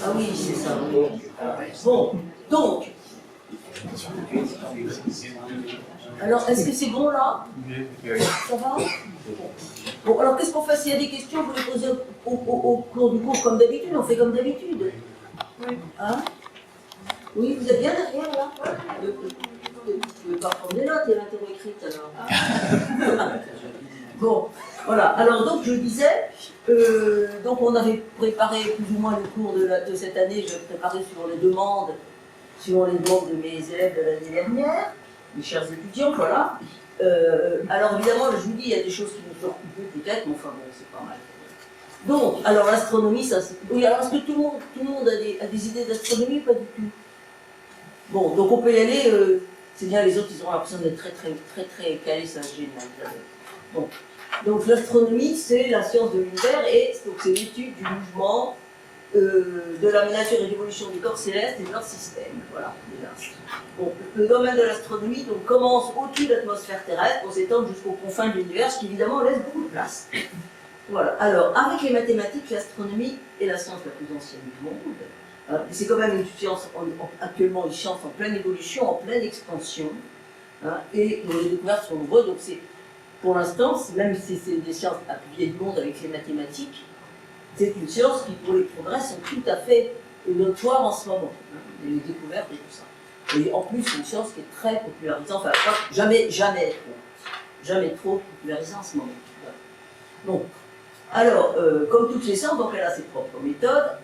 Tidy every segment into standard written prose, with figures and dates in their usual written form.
Ah oui, c'est ça. Bon, donc. Alors, est-ce que c'est bon là? Ça va? Bon, alors qu'est-ce qu'on fait? S'il y a des questions, vous les posez au cours du cours comme d'habitude, on fait comme d'habitude. Oui. Hein? Oui, vous êtes bien derrière là? Vous ne pouvez pas prendre des notes, il y a l'interro écrite alors. Bon, voilà. Alors donc je disais, donc on avait préparé plus ou moins le cours de cette année, je préparais suivant les demandes de mes élèves de l'année dernière, mes chers étudiants, voilà. Alors évidemment, je vous dis, il y a des choses qui nous sortent un peu peut-être, mais enfin bon, c'est pas mal. Donc, alors l'astronomie, ça c'est... Oui, alors est-ce que tout le monde a des idées d'astronomie ou pas du tout? Bon, donc on peut y aller, c'est bien, les autres, ils auront l'impression d'être très calés, ça génial. Bon. Donc l'astronomie, c'est la science de l'univers et donc c'est l'étude du mouvement, de la nature et de l'évolution du corps céleste et de leur système. Voilà. Bon, le domaine de l'astronomie donc, commence au-dessus de l'atmosphère terrestre pour s'étendre jusqu'aux confins de l'univers, ce qui évidemment laisse beaucoup de place. Voilà. Alors, avec les mathématiques, l'astronomie est la science la plus ancienne du monde. C'est quand même une science, actuellement une science en pleine évolution, en pleine expansion. Hein, et les découvertes sont nombreuses, donc c'est, pour l'instant, même si c'est des sciences la plus vieille du monde avec les mathématiques, c'est une science qui, pour les progrès, sont tout à fait notoires en ce moment. Hein, les découvertes et tout ça. Et en plus, c'est une science qui est très popularisée, enfin, jamais trop popularisée en ce moment. Voilà. Donc, alors, comme toutes les sciences, donc elle a ses propres méthodes.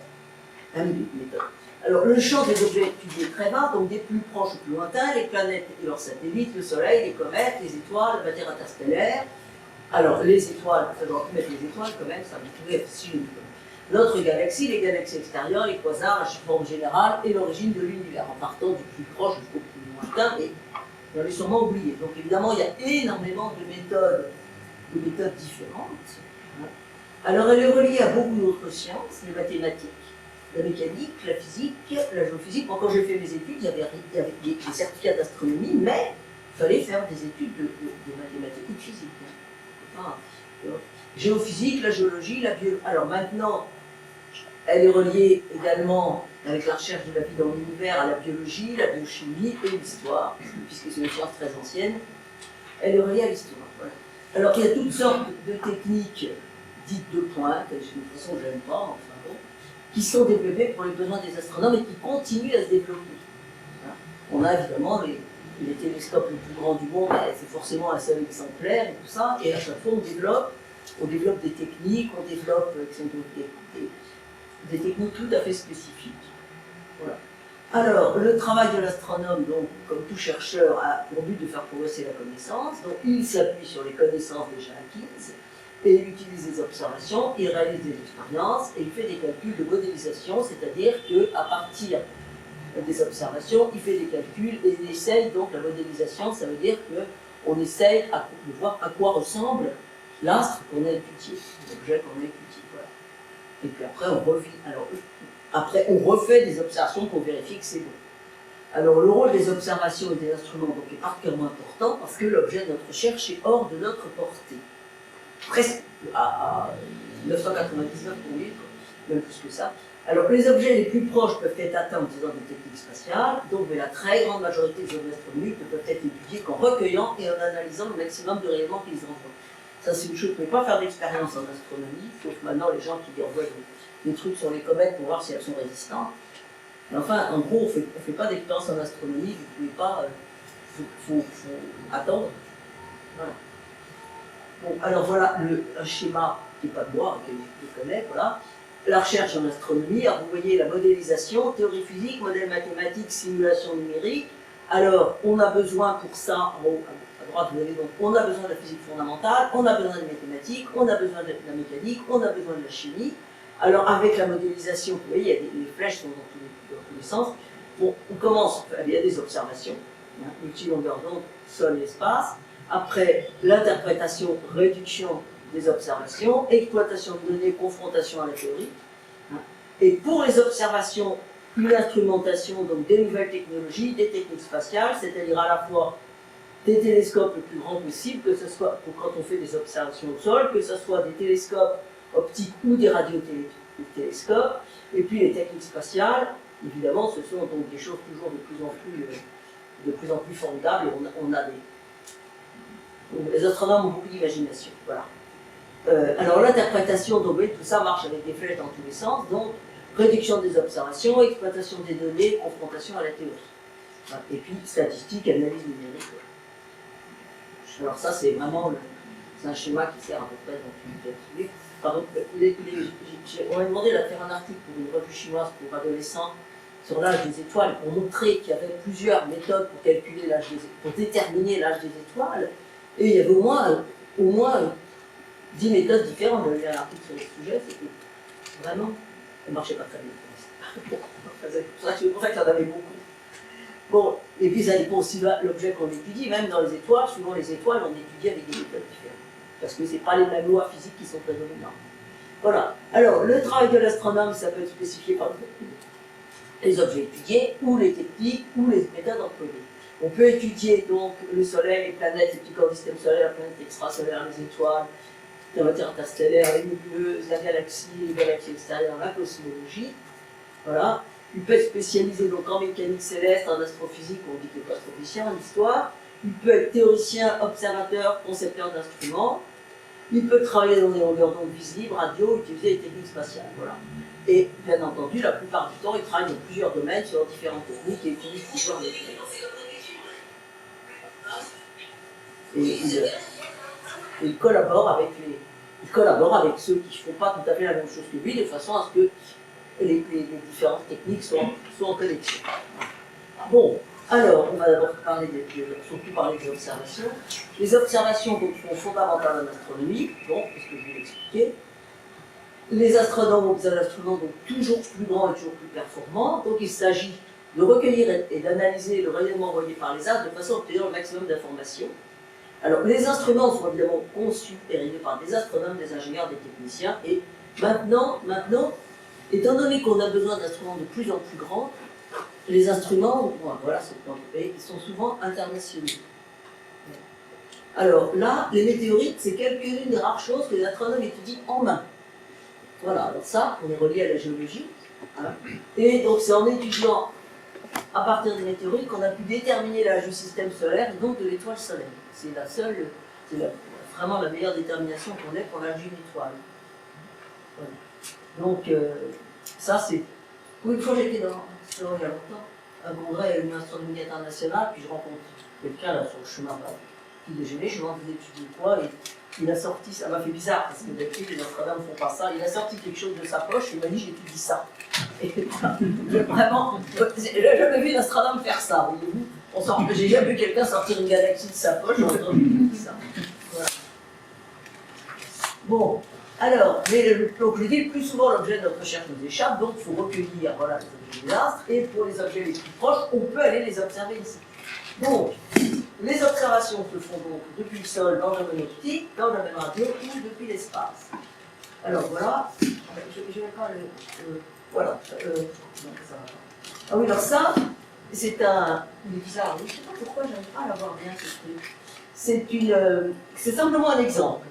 Alors, le champ des objets étudiés est très vaste, donc des plus proches aux plus lointains, les planètes et leurs satellites, le Soleil, les comètes, les étoiles, la matière interstellaire. Alors, les étoiles, ça doit mettre les étoiles quand même, ça vous pouvez si notre galaxie, les galaxies extérieures, les quasars, la forme générale et l'origine de l'univers, en partant du plus proche jusqu'au plus lointain, et vous l'avez sûrement oublié. Donc, évidemment, il y a énormément de méthodes différentes. Alors, elle est reliée à beaucoup d'autres sciences, les mathématiques, la mécanique, la physique, la géophysique. Moi, quand j'ai fait mes études, il y avait des certificats d'astronomie, mais il fallait faire des études de mathématiques ou de physique. Enfin, géophysique, la géologie, la biologie. Alors maintenant, elle est reliée également avec la recherche de la vie dans l'univers à la biologie, la biochimie et l'histoire, puisque c'est une science très ancienne. Elle est reliée à l'histoire. Voilà. Alors il y a toutes sortes de techniques dites de pointe, de toute façon je n'aime pas, enfin bon, qui sont développées pour les besoins des astronomes et qui continuent à se développer. Hein. On a évidemment les télescopes les plus grands du monde, c'est forcément un seul exemplaire et tout ça, et à chaque fois on développe des techniques, qui sont des techniques tout à fait spécifiques. Voilà. Alors, le travail de l'astronome, donc, comme tout chercheur, a pour but de faire progresser la connaissance. Donc, il s'appuie sur les connaissances déjà acquises et il utilise des observations, il réalise des expériences et il fait des calculs de modélisation, c'est-à-dire qu'à partir des observations, il fait des calculs et il essaye, donc la modélisation, ça veut dire qu'on essaye de voir à quoi ressemble l'astre qu'on a étudié, l'objet qu'on a étudié. Voilà. Et puis après, on revit. Alors, après, on refait des observations pour vérifier que c'est bon. Alors, le rôle des observations et des instruments donc, est particulièrement important parce que l'objet de notre recherche est hors de notre portée. Presque à 999 pour lui, même plus que ça. Alors, les objets les plus proches peuvent être atteints en utilisant des techniques spatiales, donc mais la très grande majorité des objets astronomiques ne peuvent être étudiés qu'en recueillant et en analysant le maximum de rayonnement qu'ils envoient. Ça, c'est une chose, vous ne pouvez pas faire d'expérience en astronomie, sauf maintenant les gens qui envoient des trucs sur les comètes pour voir si elles sont résistantes. Mais enfin, en gros, on ne fait pas d'expérience en astronomie, vous ne pouvez pas. Faut attendre. Voilà. Bon, alors voilà un schéma qui n'est pas de moi, que je connais, voilà. La recherche en astronomie, alors vous voyez la modélisation, théorie physique, modèle mathématique, simulation numérique. Alors, on a besoin pour ça, en haut, à droite, vous avez donc, on a besoin de la physique fondamentale, on a besoin de mathématiques, on a besoin de la mécanique, on a besoin de la chimie. Alors, avec la modélisation, vous voyez, il y a les flèches sont dans tous les sens. Bon, on commence, il y a des observations, hein, multilongueur d'onde, sol et espace. Après, l'interprétation, réduction des observations, exploitation de données, confrontation à la théorie. Hein. Et pour les observations, une instrumentation, donc des nouvelles technologies, des techniques spatiales, c'est-à-dire à la fois des télescopes le plus grands possible, que ce soit pour quand on fait des observations au sol, que ce soit des télescopes optiques ou des radiotélescopes les télescopes. Et puis les techniques spatiales, évidemment, ce sont donc des choses toujours de plus en plus formidables. Et on a les astronomes ont beaucoup d'imagination. Voilà. Alors l'interprétation, donc oui, tout ça marche avec des flèches dans tous les sens. Donc réduction des observations, exploitation des données, confrontation à la théorie. Et puis statistique, analyse numérique. Alors ça, c'est vraiment c'est un schéma qui sert à peu près dans tout le livre. On m'a demandé de faire un article pour une revue chinoise pour adolescents sur l'âge des étoiles pour montrer qu'il y avait plusieurs méthodes pour calculer l'âge pour déterminer l'âge des étoiles. Et il y avait au moins 10 méthodes différentes. J'avais un article sur le sujet, c'était vraiment... Ça ne marchait pas très bien. C'est pour ça qu'il y en avait beaucoup. Bon, et puis ça dépend aussi de l'objet qu'on étudie, même dans les étoiles, souvent les étoiles, on étudie avec des méthodes différentes. Parce que ce n'est pas les mêmes lois physiques qui sont prédominantes. Voilà. Alors, le travail de l'astronome, ça peut être spécifié par les objets étudiés, ou les techniques, ou les méthodes employées. On peut étudier donc le Soleil, les planètes, les petits corps du système solaire, les planètes extrasolaires, les étoiles, la matière interstellaire, les nébuleuses, la galaxie, les galaxies extérieures, la cosmologie. Voilà. Il peut être spécialisé donc en mécanique céleste, en astrophysique, on dit qu'il est astrophysicien, en histoire. Il peut être théoricien, observateur, concepteur d'instruments. Il peut travailler dans des longueurs d'onde visibles, radio, utiliser les techniques spatiales. Voilà. Et bien entendu, la plupart du temps, il travaille dans plusieurs domaines sur différentes techniques et utilise plusieurs méthodes. Et il collabore avec ceux qui ne font pas tout à fait la même chose que lui, de façon à ce que les différentes techniques soient en connexion. Bon, alors, on va d'abord surtout parler des observations. Les observations donc, sont fondamentales en astronomie, bon, c'est ce que je vais l'expliquer. Les astronomes observent l'instrument donc toujours plus grand et toujours plus performant, donc il s'agit de recueillir et d'analyser le rayonnement envoyé par les astres de façon à obtenir le maximum d'informations. Alors, les instruments sont évidemment conçus et réalisés par des astronomes, des ingénieurs, des techniciens, et maintenant, étant donné qu'on a besoin d'instruments de plus en plus grands, les instruments, voilà, ils sont souvent internationaux. Alors là, les météorites, c'est quelques-unes des rares choses que les astronomes étudient en main. Voilà, alors ça, on est relié à la géologie. Hein. Et donc c'est en étudiant à partir des météorites qu'on a pu déterminer l'âge du système solaire et donc de l'étoile solaire. C'est vraiment la meilleure détermination qu'on ait pour l'âge d'une étoile. Voilà. Donc ça c'est... Une fois j'étais il y a longtemps, un congrès à l'Union astronomique internationale, puis je rencontre quelqu'un là sur le chemin qui déjeunait, je lui demande vous étudiez quoi, et il a sorti, ça m'a fait bizarre parce que d'habitude les astronomes ne font pas ça, il a sorti quelque chose de sa poche et il m'a dit j'étudie ça. Et vraiment, j'ai jamais vu un astronome faire ça, voyez-vous. J'ai jamais vu quelqu'un sortir une galaxie de sa poche, j'ai entendu ça. Voilà. Bon, alors, donc je dis le plus souvent l'objet de notre recherche nous échappe, donc il faut recueillir voilà, les objets des astres, et pour les objets les plus proches, on peut aller les observer ici. Donc, les observations se font donc depuis le sol, dans le domaine optique, dans le domaine radio, ou depuis l'espace. Alors voilà, je vais pas le... voilà. Ah oui, alors ça, c'est un... Il est bizarre, je ne sais pas pourquoi j'arrive pas à l'avoir bien ce truc. C'est simplement un exemple.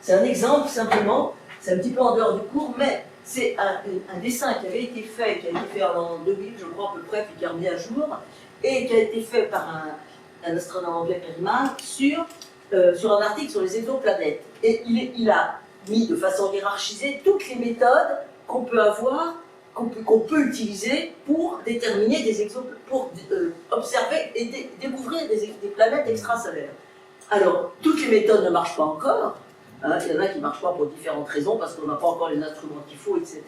C'est un exemple simplement, c'est un petit peu en dehors du cours, mais c'est un dessin qui avait été fait, en 2000, je crois à peu près, puis qui est remis à jour, et qui a été fait par un astronome anglais Perryman sur un article sur les exoplanètes. Et il a mis de façon hiérarchisée toutes les méthodes qu'on peut avoir, qu'on peut utiliser pour déterminer pour observer et découvrir des planètes extrasolaires. Alors, toutes les méthodes ne marchent pas encore. Hein, il y en a qui ne marchent pas pour différentes raisons, parce qu'on n'a pas encore les instruments qu'il faut, etc.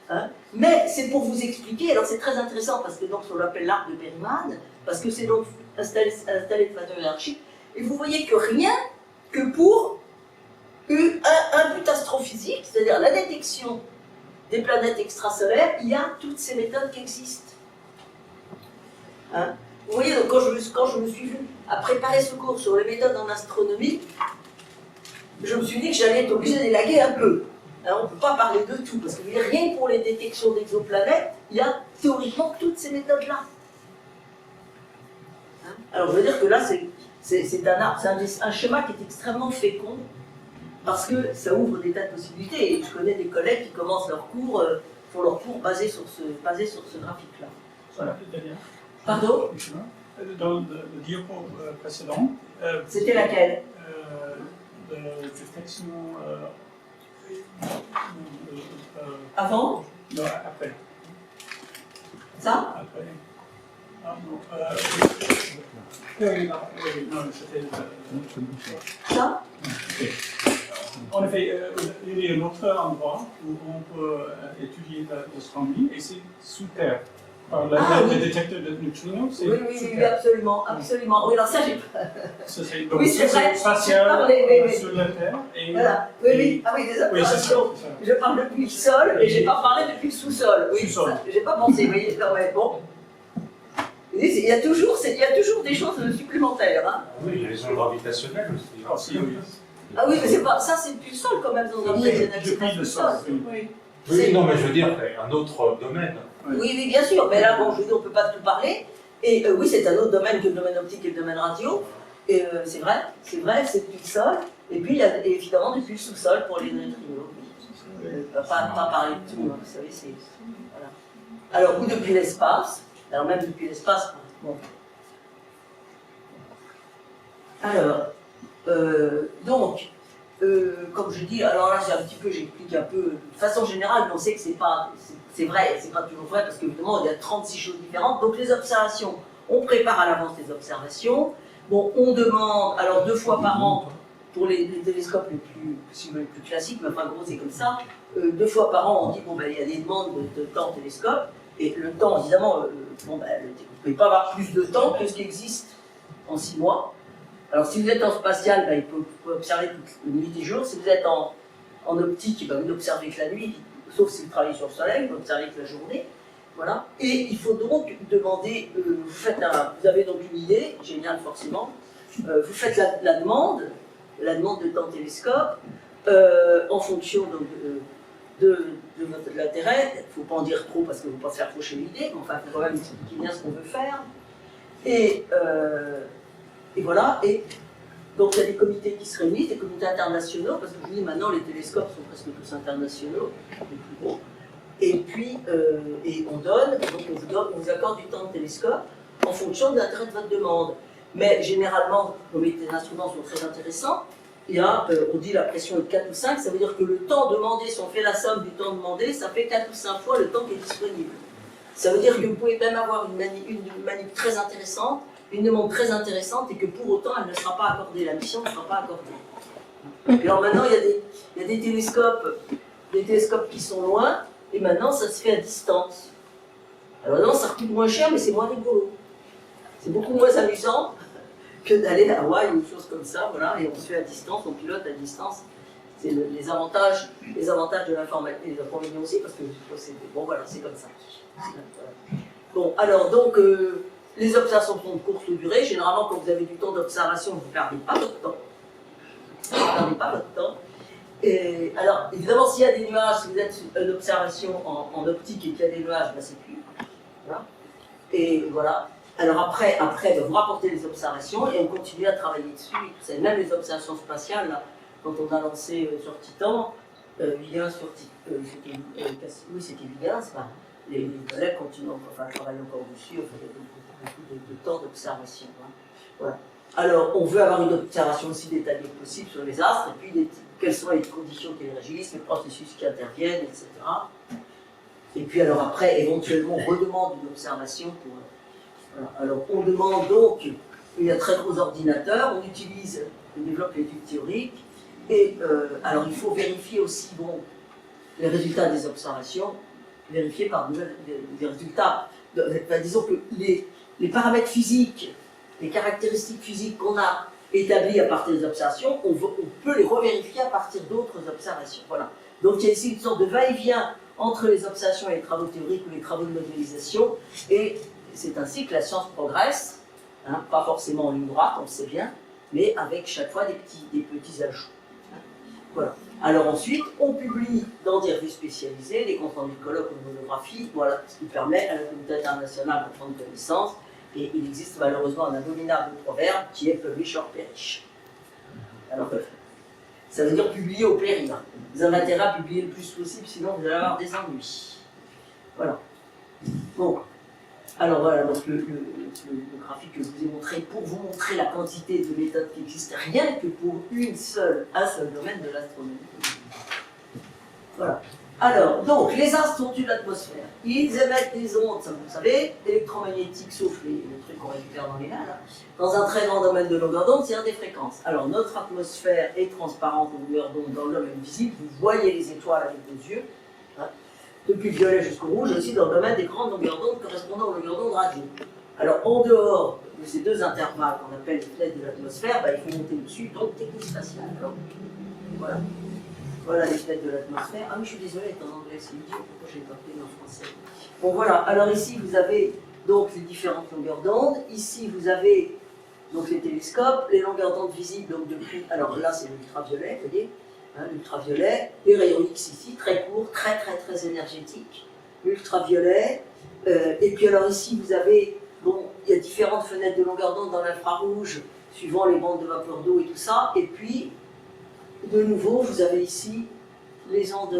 Hein, mais c'est pour vous expliquer, alors c'est très intéressant, parce que donc on l'appelle l'arc de Perryman, parce que c'est donc installé de façon hiérarchique, et vous voyez que rien que pour un but astrophysique, c'est-à-dire la détection des planètes extrasolaires, il y a toutes ces méthodes qui existent. Hein, vous voyez, donc, quand je me suis vue à préparer ce cours sur les méthodes en astronomie, je me suis dit que j'allais être obligé d'élaguer un peu. Alors, on ne peut pas parler de tout, parce qu'il n'y a rien que pour les détections d'exoplanètes, il y a théoriquement toutes ces méthodes-là. Hein, alors, je veux dire que là, c'est un schéma qui est extrêmement fécond, parce que ça ouvre des tas de possibilités. Et je connais des collègues qui commencent leur cours, font leur cours basé sur ce graphique-là. Voilà. Pardon? Dans le diapo précédent. C'était laquelle? De gestation. Avant? Non, après. Ça? Après. Ah non. Oui, non, c'était. Ça? Okay. En effet, il y a un autre endroit où on peut étudier l'astronomie et c'est sous terre. Par le détecteur de neutrinos, c'est oui, absolument, absolument. Oui, alors ça, j'ai pas. Oui, c'est vrai. Spatial sur la Terre. Et, voilà. Oui. Ah oui, des opérations. Je parle depuis le sol, et j'ai pas parlé depuis le sous-sol. Oui, j'ai pas pensé. Vous voyez, non, ouais, bon. Il y a toujours des choses supplémentaires. Hein. Oui, il y a les ondes gravitationnelles aussi. Ah oui, mais c'est pas ça, c'est depuis le sol quand même, dans un gravitationnel. Depuis le sol. Oui, non, mais je veux dire, un autre domaine. Oui, bien sûr, mais là, bon, je veux dire, on ne peut pas tout parler. Et oui, c'est un autre domaine que le domaine optique et le domaine radio. Et c'est vrai, c'est depuis le sol. Et puis, il y a évidemment depuis le sous-sol pour les neutrinos. Pas parler de tout, hein, vous savez, c'est. Voilà. Alors, ou depuis l'espace. Alors, même depuis l'espace. Bon. Alors, donc. Comme je dis, alors là j'explique un peu, de façon générale, mais on sait que c'est vrai, c'est pas toujours vrai, parce qu'évidemment il y a 36 choses différentes. Donc les observations, on prépare à l'avance les observations. Bon, on demande, alors 2 fois par an, pour les télescopes les plus, si vous voulez, plus classiques, mais enfin gros c'est comme ça, 2 fois par an on dit, bon ben il y a des demandes de temps télescope, et le temps évidemment, bon ben vous ne pouvez pas avoir plus de temps que ce qui existe en 6 mois. Alors, si vous êtes en spatial, ben, vous pouvez observer toute nuit et jour. Si vous êtes en optique, ben, vous n'observez que la nuit, sauf si vous travaillez sur le soleil, vous n'observez que la journée. Voilà. Et il faut donc demander, vous avez donc une idée, géniale forcément, vous faites la demande de temps télescope, en fonction donc, de votre l'intérêt. Il ne faut pas en dire trop parce que vous ne faut pas se faire faucher l'idée, mais enfin, il faut quand même expliquer bien ce qu'on veut faire. Et voilà, et donc il y a des comités qui se réunissent, des comités internationaux, parce que je vous dis maintenant les télescopes sont presque tous internationaux, les plus gros. Et puis, et on vous accorde du temps de télescope en fonction de l'intérêt de votre demande. Mais généralement, comme les instruments sont très intéressants, il y a, on dit la pression est de 4 ou 5, ça veut dire que le temps demandé, si on fait la somme du temps demandé, ça fait 4 ou 5 fois le temps qui est disponible. Ça veut dire que vous pouvez même avoir une manip très intéressante, une demande très intéressante, et que pour autant elle ne sera pas accordée, la mission ne sera pas accordée. Et alors maintenant il y a des télescopes qui sont loin, et maintenant ça se fait à distance. Alors non, ça coûte moins cher, mais c'est moins rigolo. C'est beaucoup moins amusant que d'aller à Hawaï ou une chose comme ça, voilà, et on se fait à distance, on pilote à distance. C'est les avantages de l'informatique, et les inconvénients aussi, parce que bon voilà, c'est comme ça. Bon, alors donc, les observations sont de courte durée. Généralement, quand vous avez du temps d'observation, vous ne perdez pas votre temps. Vous ne perdez pas votre temps. Et, alors, évidemment, s'il y a des nuages, si vous êtes sur une observation en optique et qu'il y a des nuages, ben, c'est plus. Voilà. Et voilà. Alors après ben, vous rapportez les observations et on continue à travailler dessus. Et même les observations spatiales, là, quand on a lancé sur Titan, Huygens sur Titan, c'était Huygens, enfin, les collègues continuent, enfin, travaillent encore dessus, on fait beaucoup de temps d'observation. Hein. Voilà. Alors, on veut avoir une observation aussi détaillée que possible sur les astres, et puis quelles sont les conditions qui les régissent, les processus qui interviennent, etc. Et puis alors après, éventuellement, on redemande une observation pour... Voilà. Alors, on demande donc, il y a très gros ordinateurs, on développe l'étude théorique, et alors il faut vérifier aussi, bon, les résultats des observations, vérifiés par des résultats. Disons que les paramètres physiques, les caractéristiques physiques qu'on a établies à partir des observations, on peut les revérifier à partir d'autres observations. Voilà. Donc il y a ici une sorte de va-et-vient entre les observations et les travaux théoriques ou les travaux de modélisation, et c'est ainsi que la science progresse, hein, pas forcément en ligne droite, on le sait bien, mais avec chaque fois des petits ajouts. Voilà. Alors ensuite, on publie dans des revues spécialisées, des comptes rendus de colloques ou de monographies, voilà, ce qui permet à la communauté internationale de prendre connaissance. Et il existe malheureusement un abominable proverbe qui est publish or perish. Alors, Ça veut dire publier au péril. Vous avez intérêt à publier le plus possible, sinon vous allez avoir des ennuis. Voilà. Bon. Alors voilà, donc le graphique que je vous ai montré pour vous montrer la quantité de méthodes qui existent, rien que pour un seul domaine de l'astronomie. Voilà. Alors, donc, les astres de l'atmosphère, ils émettent des ondes, ça vous le savez, électromagnétiques, sauf les trucs qu'on récupère dans les nains, là. Dans un très grand domaine de longueur d'onde, c'est des fréquences. Alors, notre atmosphère est transparente en longueur d'onde dans le domaine visible, vous voyez les étoiles avec vos yeux, hein, depuis le violet jusqu'au rouge, aussi dans le domaine des grandes longueurs d'onde correspondant aux longueurs d'onde radio. Alors, en dehors de ces deux intervalles qu'on appelle les fenêtres de l'atmosphère, bah, il faut monter dessus, donc technique spatiale. Alors, voilà. Voilà les fenêtres de l'atmosphère. Ah oui, je suis désolée, c'est en anglais, c'est idiot, pourquoi je n'ai pas fait en français. Bon voilà, alors ici vous avez donc les différentes longueurs d'onde. Ici vous avez donc les télescopes, les longueurs d'onde visibles, donc depuis, alors là c'est l'ultraviolet, vous voyez, hein, l'ultraviolet, les rayons X ici, très courts, très très très énergétiques, l'ultraviolet, et puis alors ici vous avez, bon, il y a différentes fenêtres de longueur d'onde dans l'infrarouge, suivant les bandes de vapeur d'eau et tout ça, et puis de nouveau, vous avez ici les ondes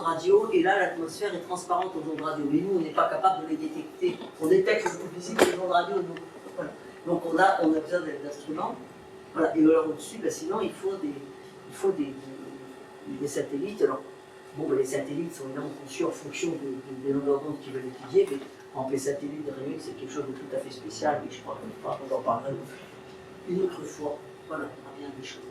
radio, et là l'atmosphère est transparente aux ondes radio. Mais nous, on n'est pas capable de les détecter. On détecte les ondes visibles les ondes radio. Voilà. Donc on a besoin d'instruments. Voilà. Et alors au-dessus, ben, sinon il faut des satellites. Alors, bon, ben, les satellites sont évidemment conçus en fonction des longueurs d'onde qu'ils veulent étudier, mais en les satellites de Réunion, c'est quelque chose de tout à fait spécial, et je crois qu'on en parlera une autre fois. Voilà, on a bien des choses.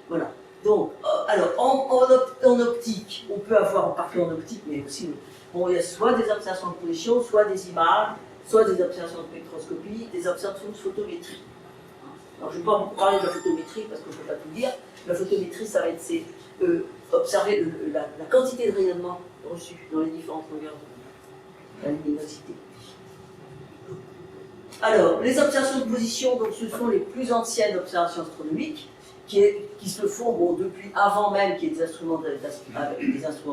Voilà. Donc, alors, en optique, on peut avoir, en partie en optique, mais aussi, bon, il y a soit des observations de position, soit des images, soit des observations de spectroscopie, des observations de photométrie. Alors, je ne vais pas beaucoup parler de la photométrie, parce que je ne peux pas tout dire. La photométrie, ça va être observer la quantité de rayonnement reçu dans les différentes longueurs d'onde, la luminosité. Alors, les observations de position, donc, ce sont les plus anciennes observations astronomiques, qui se font bon, depuis avant même qu'il y ait des instruments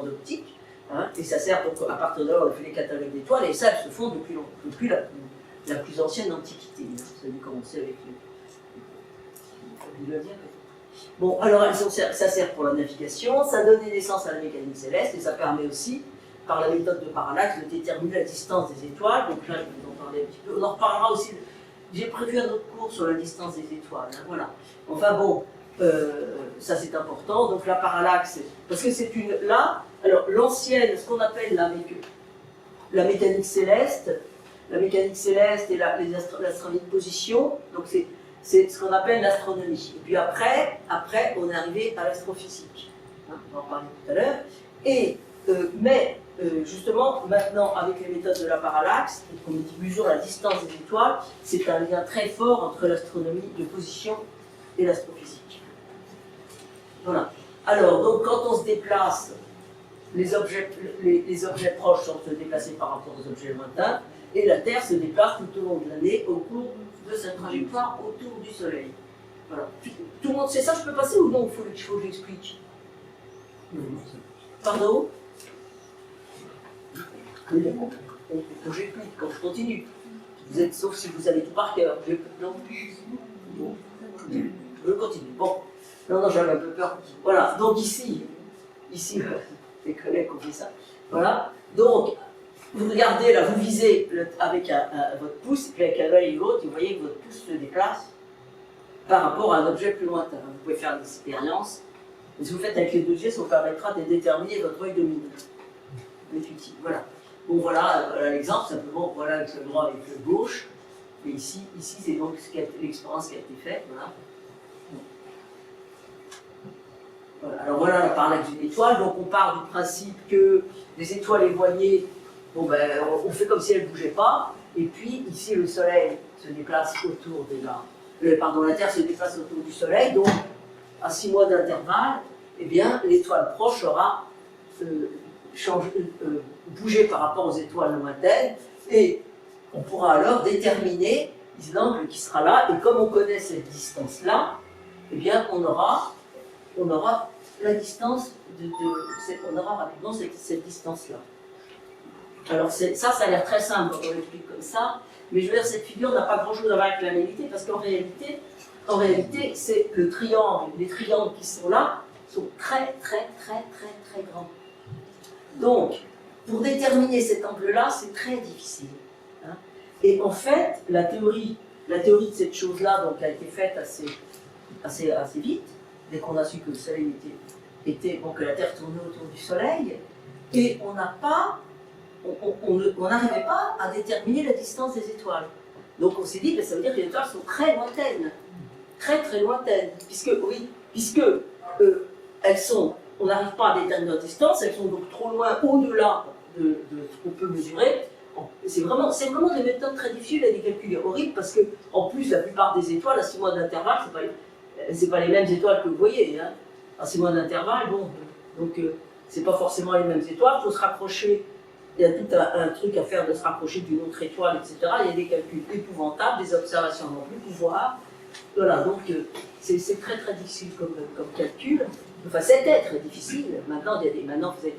d'optique, hein, et ça sert donc à partir de là on fait les catalogues d'étoiles, et ça elles se font depuis la plus ancienne antiquité. Hein. Ça a dû commencer avec les Babyloniens. Bon, alors ça sert pour la navigation, ça donne naissance à la mécanique céleste, et ça permet aussi, par la méthode de parallaxe, de déterminer la distance des étoiles. Donc là, je vais vous en parler un petit peu. On en reparlera aussi. J'ai prévu un autre cours sur la distance des étoiles. Hein, voilà. Enfin bon. Ça c'est important, donc la parallaxe, parce que c'est une, là, alors l'ancienne, ce qu'on appelle la mécanique céleste et l'astronomie de position, donc c'est ce qu'on appelle l'astronomie. Et puis après, on est arrivé à l'astrophysique, hein, on va en parler tout à l'heure, et, justement, maintenant, avec les méthodes de la parallaxe, on mesure la distance des étoiles, c'est un lien très fort entre l'astronomie de position et l'astrophysique. Voilà. Alors, donc, quand on se déplace, les objets proches sont se déplacer par rapport aux objets lointains, et la Terre se déplace tout au long de l'année au cours de sa trajectoire autour du Soleil. Voilà. Tout le monde sait ça, je peux passer ou non? Il faut que j'explique. Pardon? Oui, d'accord. Il faut que j'explique quand je continue. Vous êtes, sauf si vous avez tout par cœur. Non? Bon. Je continue. Bon. Non, j'avais un peu peur. Voilà, donc ici, les collègues ont fait ça. Voilà, donc, vous regardez là, vous visez avec votre pouce, et puis avec un œil et l'autre, vous voyez que votre pouce se déplace par rapport à un objet plus lointain. Vous pouvez faire des expériences. Et si vous faites avec les deux yeux, ça vous permettra de déterminer votre œil dominant. Voilà. Bon, voilà l'exemple, simplement, voilà avec le droit et avec le gauche. Et ici c'est donc l'expérience qui a été faite. Voilà. Voilà. Alors voilà la parallaxe d'une étoile, donc on part du principe que les étoiles éloignées, bon ben, on fait comme si elles ne bougeaient pas, et puis ici le Soleil se déplace autour de la Terre se déplace autour du Soleil, donc à 6 mois d'intervalle, eh bien l'étoile proche aura bougé par rapport aux étoiles lointaines, et on pourra alors déterminer l'angle qui sera là, et comme on connaît cette distance-là, eh bien on aura la distance on aura rapidement cette distance-là. Alors ça a l'air très simple quand on l'explique comme ça, mais je veux dire, cette figure n'a pas grand-chose à voir avec la réalité, parce qu'en réalité, En réalité, c'est le triangle. Les triangles qui sont là sont très grands. Donc, pour déterminer cet angle-là, c'est très difficile. Hein. Et en fait, la théorie de cette chose-là donc, a été faite assez vite, dès qu'on a su que le Soleil bon, que la Terre tournait autour du Soleil, et on n'arrivait pas à déterminer la distance des étoiles. Donc on s'est dit que ça veut dire que les étoiles sont très lointaines, très lointaines, puisque on n'arrive pas à déterminer leur distance, elles sont donc trop loin au-delà de ce qu'on peut mesurer. C'est vraiment des méthodes très difficiles à des calculs horribles, parce que en plus la plupart des étoiles à 6 mois d'intervalle, c'est pas les mêmes étoiles que vous voyez. Hein. À 6 mois d'intervalle, bon, donc c'est pas forcément les mêmes étoiles, il faut se rapprocher. Il y a tout un truc à faire de se rapprocher d'une autre étoile, etc. Il y a des calculs épouvantables, des observations à n'en plus pouvoir. Voilà, donc c'est très difficile comme calcul. Enfin, c'était très difficile. Maintenant, vous avez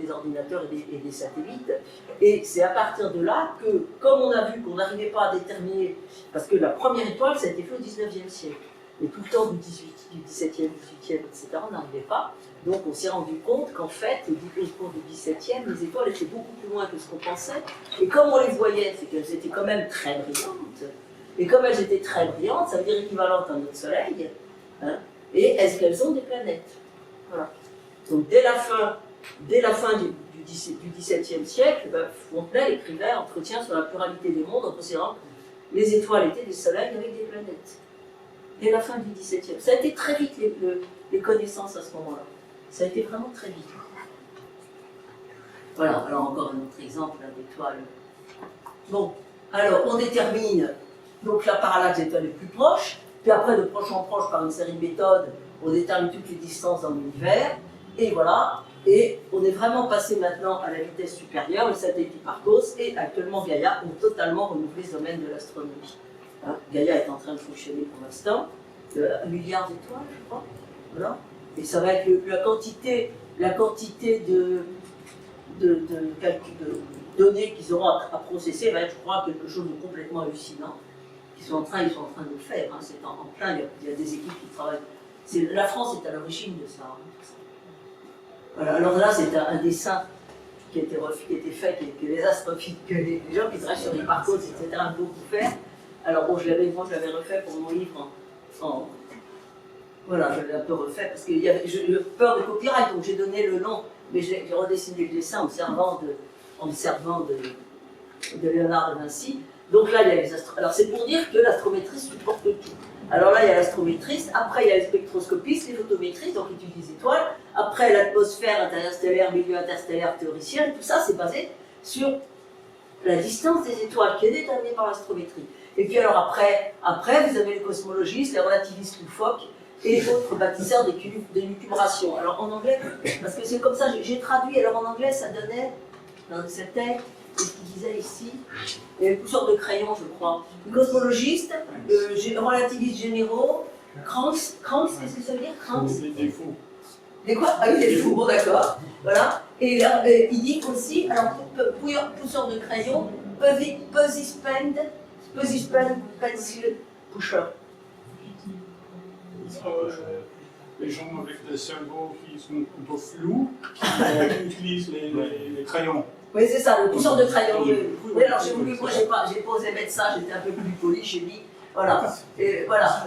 des ordinateurs et des satellites. Et c'est à partir de là que, comme on a vu qu'on n'arrivait pas à déterminer, parce que la première étoile, ça a été fait au 19e siècle. Et tout le temps du 17e, 18e, etc., on n'arrivait pas. Donc on s'est rendu compte qu'en fait, au cours du 17e, les étoiles étaient beaucoup plus loin que ce qu'on pensait. Et comme on les voyait, c'est qu'elles étaient quand même très brillantes. Et comme elles étaient très brillantes, ça veut dire équivalentes à notre Soleil. Hein, et est-ce qu'elles ont des planètes? Voilà. Donc dès la fin du XVIIe siècle, Fontenelle écrivait Entretien sur la pluralité des mondes en considérant que les étoiles étaient des soleils avec des planètes. Dès la fin du XVIIe. Ça a été très vite les connaissances à ce moment-là. Ça a été vraiment très vite. Voilà, alors encore un autre exemple d'étoile. Bon, alors on détermine donc la parallaxe des étoiles les plus proches, puis après de proche en proche par une série de méthodes, on détermine toutes les distances dans l'univers, et voilà, et on est vraiment passé maintenant à la vitesse supérieure, le satellite Hipparcos, et actuellement Gaïa ont totalement renouvelé ce domaine de l'astronomie. Hein, Gaïa est en train de fonctionner pour l'instant, 1 milliard d'étoiles, je crois, voilà. Et ça va être la quantité de données qu'ils auront à processer va être, je crois, quelque chose de complètement hallucinant. Ils sont en train de le faire. Hein. C'est en plein, il y a des équipes qui travaillent. La France est à l'origine de ça. Hein. Voilà. Alors là, c'est un dessin qui a été fait, que les astrophysiques, que les gens qui travaillent sur les parcours, etc., ont beaucoup faire. Alors bon, je l'avais refait pour mon livre voilà, je l'ai un peu refait parce que j'ai peur de copyright, donc j'ai donné le nom, mais j'ai redessiné le dessin en me servant de Léonard de Vinci. Donc là, il y a les alors c'est pour dire que l'astrométriste supporte tout. Alors là, il y a l'astrométriste, après il y a les spectroscopistes, les photométristes, donc qui étudient les étoiles, après l'atmosphère interstellaire, milieu interstellaire, théoricien, et tout ça c'est basé sur la distance des étoiles qui est déterminée par l'astrométrie. Et puis alors après vous avez les cosmologistes, les relativistes loufoques, et autres bâtisseurs d'élucubration. Alors en anglais, parce que c'est comme ça, j'ai traduit, alors en anglais ça donnait, c'était, ce qu'il disait ici, il y avait une sorte de crayon je crois, cosmologiste, relativistes généraux, Cranks, qu'est-ce que ça veut dire Cranks? Des fous. Des quoi? Ah oui, des fous, bon d'accord, voilà. Et il dit aussi, alors pour sortes de crayons, Posispen Pencil Pusher. Les gens avec des cerveaux qui sont un peu flous, qui utilisent les crayons. Oui, c'est ça, le pousseur de crayon. Oui, alors moi j'ai pas osé mettre ça, j'étais un peu plus poli, j'ai mis, voilà. Et voilà,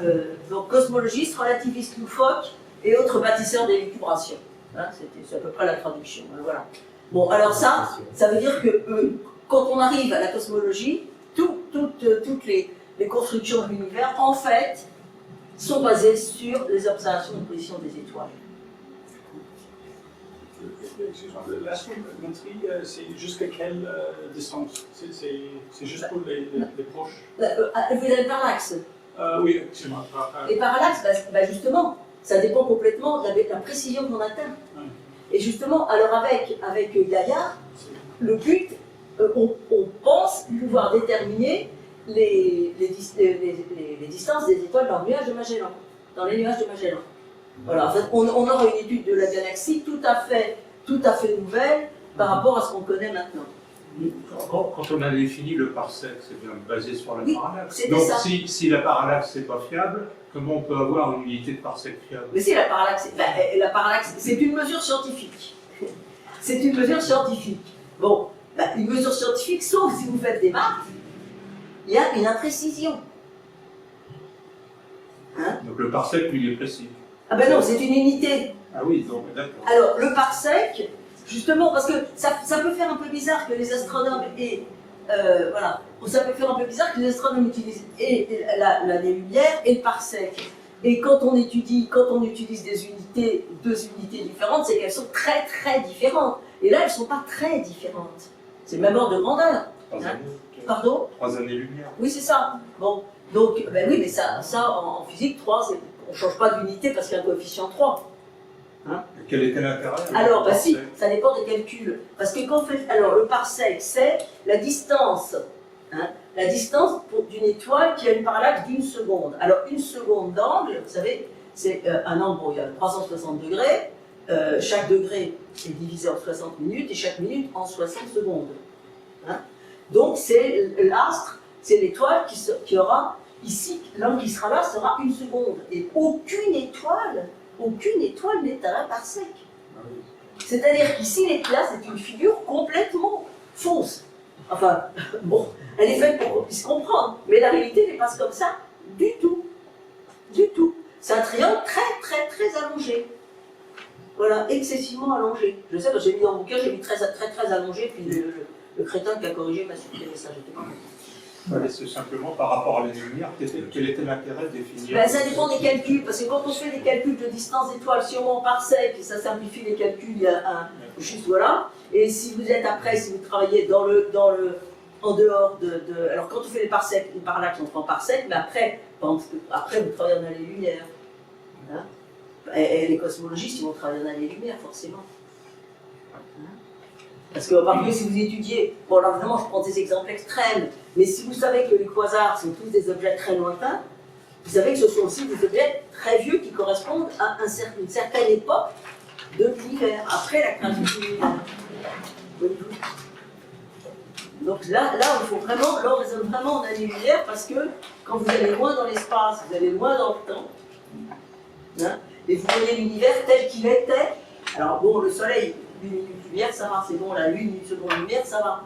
donc cosmologiste, relativiste loufoque et autres bâtisseurs d'élucubration. Hein, c'est à peu près la traduction, hein, voilà. Bon, alors ça veut dire que quand on arrive à la cosmologie, toutes les constructions de l'univers, en fait, sont basées sur les observations de position des étoiles. L'astrométrie, c'est jusqu'à quelle distance? C'est juste pour les proches? Vous avez le parallaxe. Oui, excusez-moi. Les parallaxes, justement, ça dépend complètement de la précision qu'on atteint. Oui. Et justement, alors avec Gaïa, le but, on pense pouvoir déterminer les distances des étoiles dans le nuage de Magellan, dans les nuages de Magellan. Voilà, en fait, on aura une étude de la galaxie tout à fait nouvelle par rapport à ce qu'on connaît maintenant. Quand on a défini le parsec, c'est bien basé sur la Oui, parallaxe. c'était Donc ça. si la parallaxe n'est pas fiable, comment on peut avoir une unité de parsec fiable? Mais si la parallaxe, la parallaxe, c'est une mesure scientifique. C'est une mesure scientifique. Bon, une mesure scientifique, sauf si vous faites des maths, il y a une imprécision. Hein? Donc le parsec, lui, il est précis. Ah ben non, c'est une unité. Ah oui, donc d'accord. Alors, le parsec, justement, parce que ça peut faire un peu bizarre que les astronomes voilà, ça peut faire un peu bizarre que les astronomes utilisent l'année-lumière et le parsec. Et quand on utilise deux unités différentes, c'est qu'elles sont très très différentes. Et là, elles ne sont pas très différentes. C'est le même ordre de grandeur. 3 Hein? années. Pardon? 3 années-lumière. Oui, c'est ça. Bon, donc, ben oui, mais ça en physique, 3, on ne change pas d'unité parce qu'il y a un coefficient 3. Quel était l'intérêt? Alors, bah si, ça dépend des calculs. Parce que quand on fait. Alors, le parsec, c'est la distance. La distance d'une étoile qui a une parallaxe d'1 seconde. Alors, 1 seconde d'angle, vous savez, c'est un angle, bon, il y a 360 degrés. Chaque degré est divisé en 60 minutes et chaque minute en 60 secondes. Donc, c'est l'astre, c'est l'étoile qui aura. Ici, l'angle qui sera là sera 1 seconde. Et aucune étoile n'est à un parsec. C'est-à-dire qu'ici, là, c'est une figure complètement fausse. Enfin, bon, elle est faite pour qu'on puisse comprendre, mais la réalité n'est pas comme ça du tout. Du tout. C'est un triangle très, très, très allongé. Voilà, excessivement allongé. Je sais, j'ai mis dans mon bouquin, j'ai mis très, très, très allongé, puis le crétin qui a corrigé m'a supprimé ça, j'étais pas content. C'est simplement par rapport à l'année-lumière, quel était l'intérêt de définir? Ben, ça dépend des calculs, parce que quand on fait des calculs de distance d'étoile, si on met en parsec, ça simplifie les calculs, il y a juste voilà. Et si vous êtes après, si vous travaillez en dehors de. Alors quand on fait les parsecs, les parallaxes, on fait en parsec, mais après vous travaillez en année-lumière. Hein? Et les cosmologistes, ils vont travailler en année-lumière, forcément. Parce que, par exemple, si vous étudiez, bon, alors vraiment, je prends des exemples extrêmes, mais si vous savez que les quasars sont tous des objets très lointains, vous savez que ce sont aussi des objets très vieux qui correspondent à une certaine époque de l'univers, après la création de l'univers. Donc là, il faut vraiment, là, on raisonne vraiment en année-lumière parce que quand vous allez loin dans l'espace, vous allez loin dans le temps, hein, et vous voyez l'univers tel qu'il était. Alors bon, le Soleil, 1 minute de lumière, ça va, c'est bon, la Lune, 1 seconde de lumière, ça va.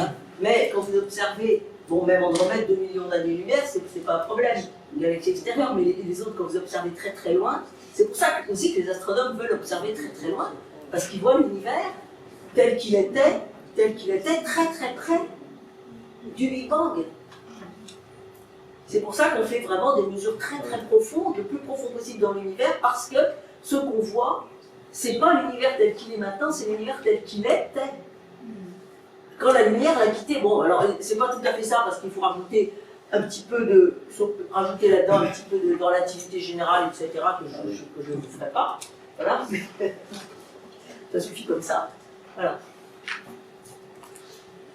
Hein, mais quand vous observez, bon, même Andromède, 2 millions d'années-lumière, c'est pas un problème, une galaxie extérieure, mais les autres, quand vous observez très très loin, c'est pour ça aussi que les astronomes veulent observer très très loin, parce qu'ils voient l'univers tel qu'il était très très près du Big Bang. C'est pour ça qu'on fait vraiment des mesures très très profondes, le plus profond possible dans l'univers, parce que ce qu'on voit, c'est pas l'univers tel qu'il est maintenant, c'est l'univers tel qu'il était. Quand la lumière l'a quitté, bon, alors c'est pas tout à fait ça, parce qu'il faut rajouter un petit peu rajouter là-dedans un petit peu de relativité générale, etc., que je ne vous ferai pas. Voilà. Ça suffit comme ça. Voilà.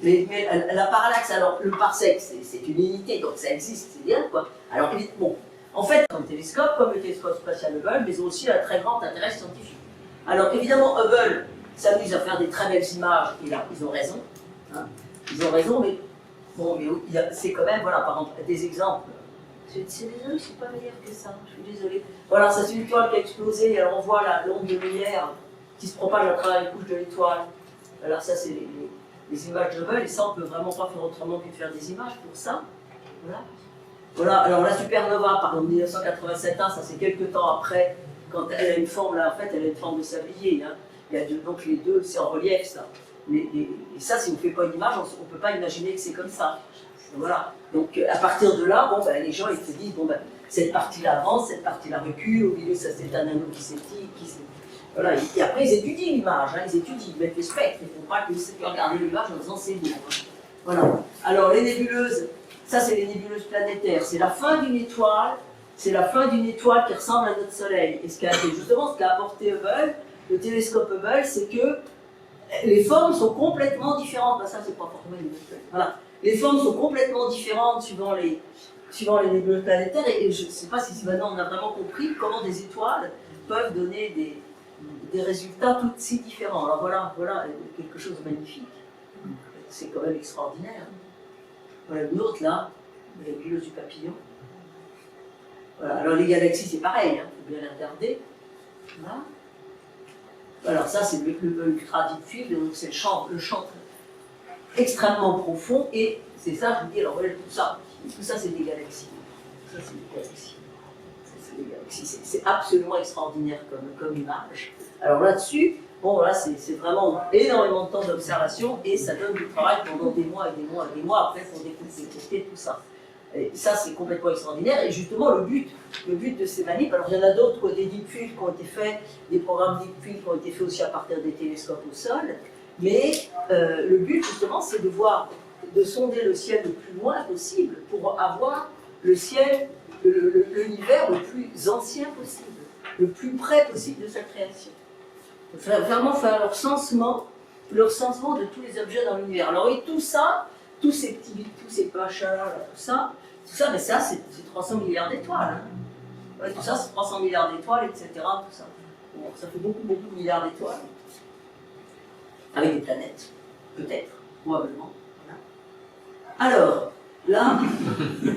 Mais la parallaxe, alors le parsec, c'est une unité, donc ça existe, c'est bien, quoi. Alors, bon, en fait, comme le télescope spatial Hubble, mais ils ont aussi un très grand intérêt scientifique. Alors, évidemment, Hubble s'amuse à faire des très belles images, et là, ils ont raison. Hein. Ils ont raison, mais bon, mais c'est quand même, voilà, par exemple, des exemples. C'est désolé, je ne suis pas meilleure que ça, je suis désolée. Voilà, ça c'est une étoile qui a explosé, alors on voit l'onde de lumière qui se propage à travers les couches de l'étoile. Alors ça, c'est les images de Hubble, et ça, on ne peut vraiment pas faire autrement que de faire des images pour ça. Voilà. Voilà, alors la supernova, par exemple, 1987, ça c'est quelques temps après, quand elle a une forme, là, en fait, elle a une forme de sablier. Hein. Il y a donc les deux, c'est en relief, ça. Et ça, si on ne fait pas une image, on ne peut pas imaginer que c'est comme ça. Voilà. Donc à partir de là, bon, les gens ils se disent, bon, cette partie-là avance, cette partie-là recule, au milieu, ça c'est un anneau qui s'étire, voilà. Et après, ils étudient l'image, hein, ils mettent les spectres, ils ne font pas que regarder l'image en disant c'est beau. Hein. Voilà. Alors les nébuleuses, ça c'est les nébuleuses planétaires, c'est la fin d'une étoile, qui ressemble à notre Soleil. Et justement, ce qu'a apporté Hubble, le télescope Hubble, c'est que les formes sont complètement différentes. Ça, c'est pas formel. Voilà. Les formes sont complètement différentes suivant les nébuleuses planétaires. Et je ne sais pas si maintenant on a vraiment compris comment des étoiles peuvent donner des résultats tout si différents. Alors voilà quelque chose de magnifique. c'est quand même extraordinaire. Voilà une autre là, la nébuleuse du papillon. Voilà. Alors les galaxies c'est pareil, il faut bien les regarder. Voilà. Alors ça c'est le ultra deep field, donc c'est le champ extrêmement profond, et c'est ça, je vous dis, alors voilà tout ça c'est des galaxies. Ça c'est des galaxies. C'est des galaxies. C'est absolument extraordinaire comme image. Alors là-dessus, bon là c'est vraiment énormément de temps d'observation, et ça donne du travail pendant des mois et des mois et des mois après pour détecter tout ça. Et ça c'est complètement extraordinaire, et justement le but de ces manips, alors il y en a d'autres, des deep fields qui ont été faits, des programmes deep field qui ont été faits aussi à partir des télescopes au sol, mais le but justement c'est de sonder le ciel le plus loin possible pour avoir le ciel, l'univers le plus ancien possible, le plus près possible de sa création. Vraiment faire leur recensement de tous les objets dans l'univers. Alors et tout ça, tous ces machins-là, tout ça, mais ça c'est 300 milliards d'étoiles. Hein. Ouais, tout ça c'est 300 milliards d'étoiles, etc. Tout ça. Bon, ça fait beaucoup de milliards d'étoiles. Avec des planètes, peut-être, probablement. Voilà. Alors, là,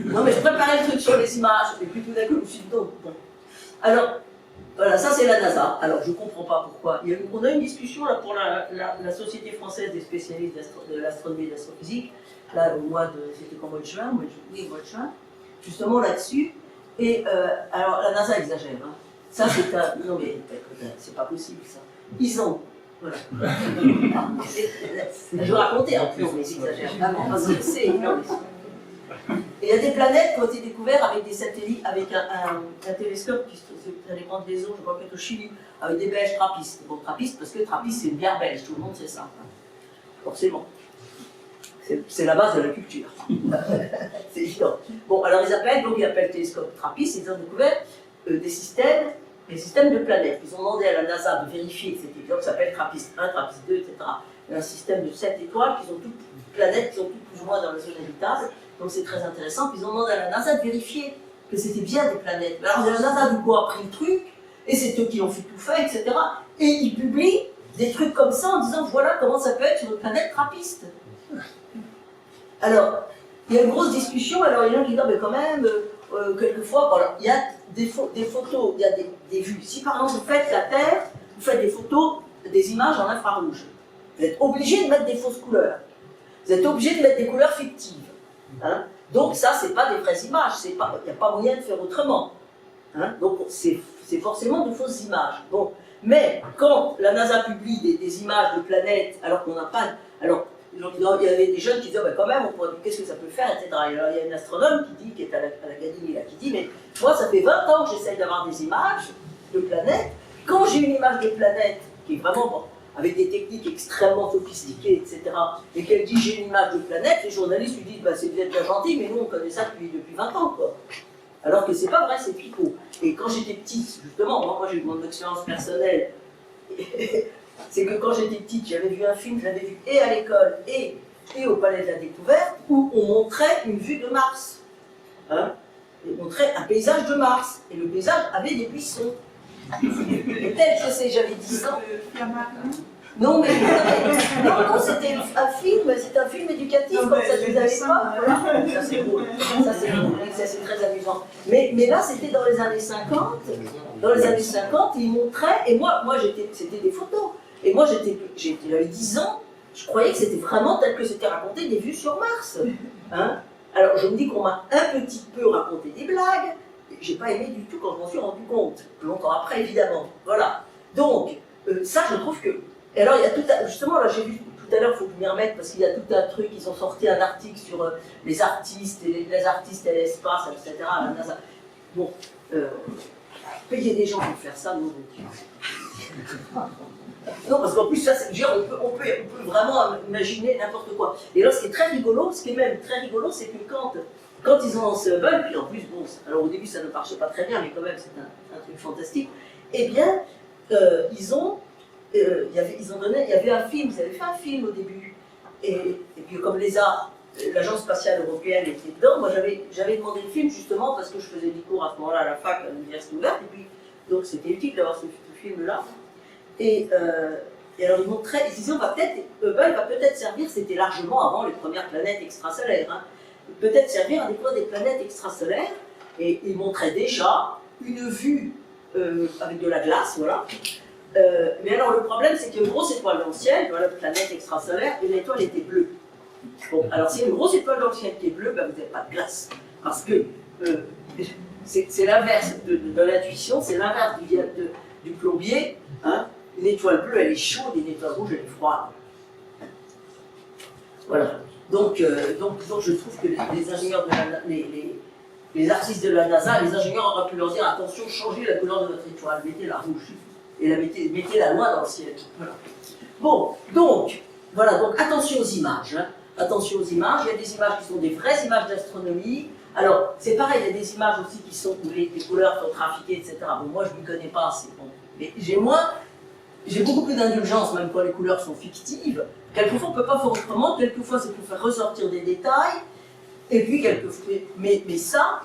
non mais je préparais le truc sur les images, et puis tout d'un coup je me suis dit, bon. Alors, voilà, ça c'est la NASA. Alors je ne comprends pas pourquoi. On a une discussion là pour la Société française des spécialistes de l'astronomie et de l'astrophysique, là au mois de juin, justement là-dessus. Et alors la NASA exagère. Hein. Ça c'est un. Non mais c'est pas possible ça. Ils ont. Voilà. Je vais raconter, hein. Non mais ils exagèrent vraiment. Parce que c'est. Et il y a des planètes qui ont été découvertes avec des satellites, avec un télescope qui allait prendre des eaux, je crois peut-être au Chili, avec des Belges trappistes. Bon, trappistes parce que trappiste c'est une bière belge, tout le monde sait ça. Hein. Forcément. C'est la base de la culture. C'est évident. Bon, alors ils appellent le télescope trappiste, ils ont découvert des systèmes de planètes. Ils ont demandé à la NASA de vérifier que c'était évident, que ça s'appelle trappiste 1, trappiste 2, etc. Il y a un système de 7 étoiles qui sont toutes planètes qui sont toutes plus ou moins dans la zone habitable. Donc c'est très intéressant. Puis ils ont demandé à la NASA de vérifier que c'était bien des planètes. Alors la NASA du coup a pris le truc, et c'est eux qui ont fait tout fait, etc. Et ils publient des trucs comme ça en disant voilà comment ça peut être sur une planète trappiste. Alors, il y a une grosse discussion, alors il y en a qui disent mais quand même, quelquefois, alors, il y a des photos, il y a des vues. Si par exemple vous faites la Terre, vous faites des photos, des images en infrarouge, vous êtes obligé de mettre des fausses couleurs. Vous êtes obligé de mettre des couleurs fictives. Hein? Donc ça, c'est pas des vraies images, il n'y a pas moyen de faire autrement. Hein? Donc c'est forcément de fausses images. Bon. Mais quand la NASA publie des images de planètes, alors qu'on n'a pas... Alors, il y avait des jeunes qui disaient, quand même, on pourrait dire qu'est-ce que ça peut faire, etc. Et alors, il y a une astronome qui est à l'Académie, là, qui dit, mais moi, ça fait 20 ans que j'essaye d'avoir des images de planètes. Quand j'ai une image de planète, qui est vraiment... Bon, avec des techniques extrêmement sophistiquées, etc., et qu'elle dit j'ai une image de planète, les journalistes lui disent c'est bien gentil, mais nous on connaît ça depuis 20 ans, quoi. Alors que c'est pas vrai, c'est pipeau. Et quand j'étais petite, justement, moi j'ai eu mon expérience personnelle, c'est que quand j'étais petite, j'avais vu un film, je l'avais vu et à l'école et au Palais de la Découverte, où on montrait une vue de Mars. Hein, on montrait un paysage de Mars, et le paysage avait des buissons. Et tel que c'est, j'avais 10 ans. Non, mais non, c'était un film éducatif, comme ça je vous avais pas. Voilà. Ça c'est drôle, ça c'est très amusant. Mais là c'était dans les années 50, ils montraient, et moi c'était des photos. Et moi j'avais 10 ans, je croyais que c'était vraiment tel que c'était raconté des vues sur Mars. Hein? Alors je me dis qu'on m'a un petit peu raconté des blagues. J'ai pas aimé du tout quand je m'en suis rendu compte, longtemps après évidemment. Voilà. Donc, ça je trouve que. Et alors il y a tout justement là j'ai vu tout à l'heure, il faut que je m'y remette parce qu'il y a tout un truc, ils ont sorti un article sur les artistes et les artistes et l'espace, etc. à la NASA. Bon, payer des gens pour faire ça, non. Non, parce qu'en plus, ça, on peut vraiment imaginer n'importe quoi. Et alors, ce qui est même très rigolo, c'est que quand ils ont lancé Hubble, puis en plus, bon, alors au début ça ne marchait pas très bien, mais quand même c'est un truc fantastique, eh bien, il y avait un film, ils avaient fait un film au début, et puis comme l'Agence spatiale européenne était dedans, moi j'avais demandé le film justement parce que je faisais des cours à ce moment-là à la fac, à l'université ouverte, et puis donc c'était utile d'avoir ce film-là. Et Et alors ils montraient, ils disaient, Hubble va peut-être servir, c'était largement avant les premières planètes extrasolaires, hein, peut-être servir à découvrir des planètes extrasolaires, et ils montraient déjà une vue avec de la glace, voilà. Mais alors le problème, c'est qu'il y a une grosse étoile dans le ciel, voilà, planète extrasolaire, et l'étoile était bleue. Bon, alors s'il y a une grosse étoile dans le ciel qui est bleue, ben, vous n'avez pas de glace, parce que c'est l'inverse de l'intuition, c'est l'inverse du plombier, hein. Une étoile bleue, elle est chaude, et une étoile rouge, elle est froide. Voilà. Donc je trouve que les ingénieurs les artistes de la NASA, les ingénieurs auraient pu leur dire attention, changez la couleur de votre étoile, mettez-la rouge et mettez-la loin dans le ciel. Voilà. Bon, donc voilà, donc attention aux images. Hein. Attention aux images. Il y a des images qui sont des vraies images d'astronomie. Alors c'est pareil, il y a des images aussi qui sont où les couleurs sont trafiquées, etc. Bon, moi je ne m'y connais pas assez. Bon. Mais j'ai beaucoup plus d'indulgence, même quand les couleurs sont fictives. Quelquefois, on ne peut pas faire autrement, quelquefois, c'est pour faire ressortir des détails, et puis quelquefois. Mais ça,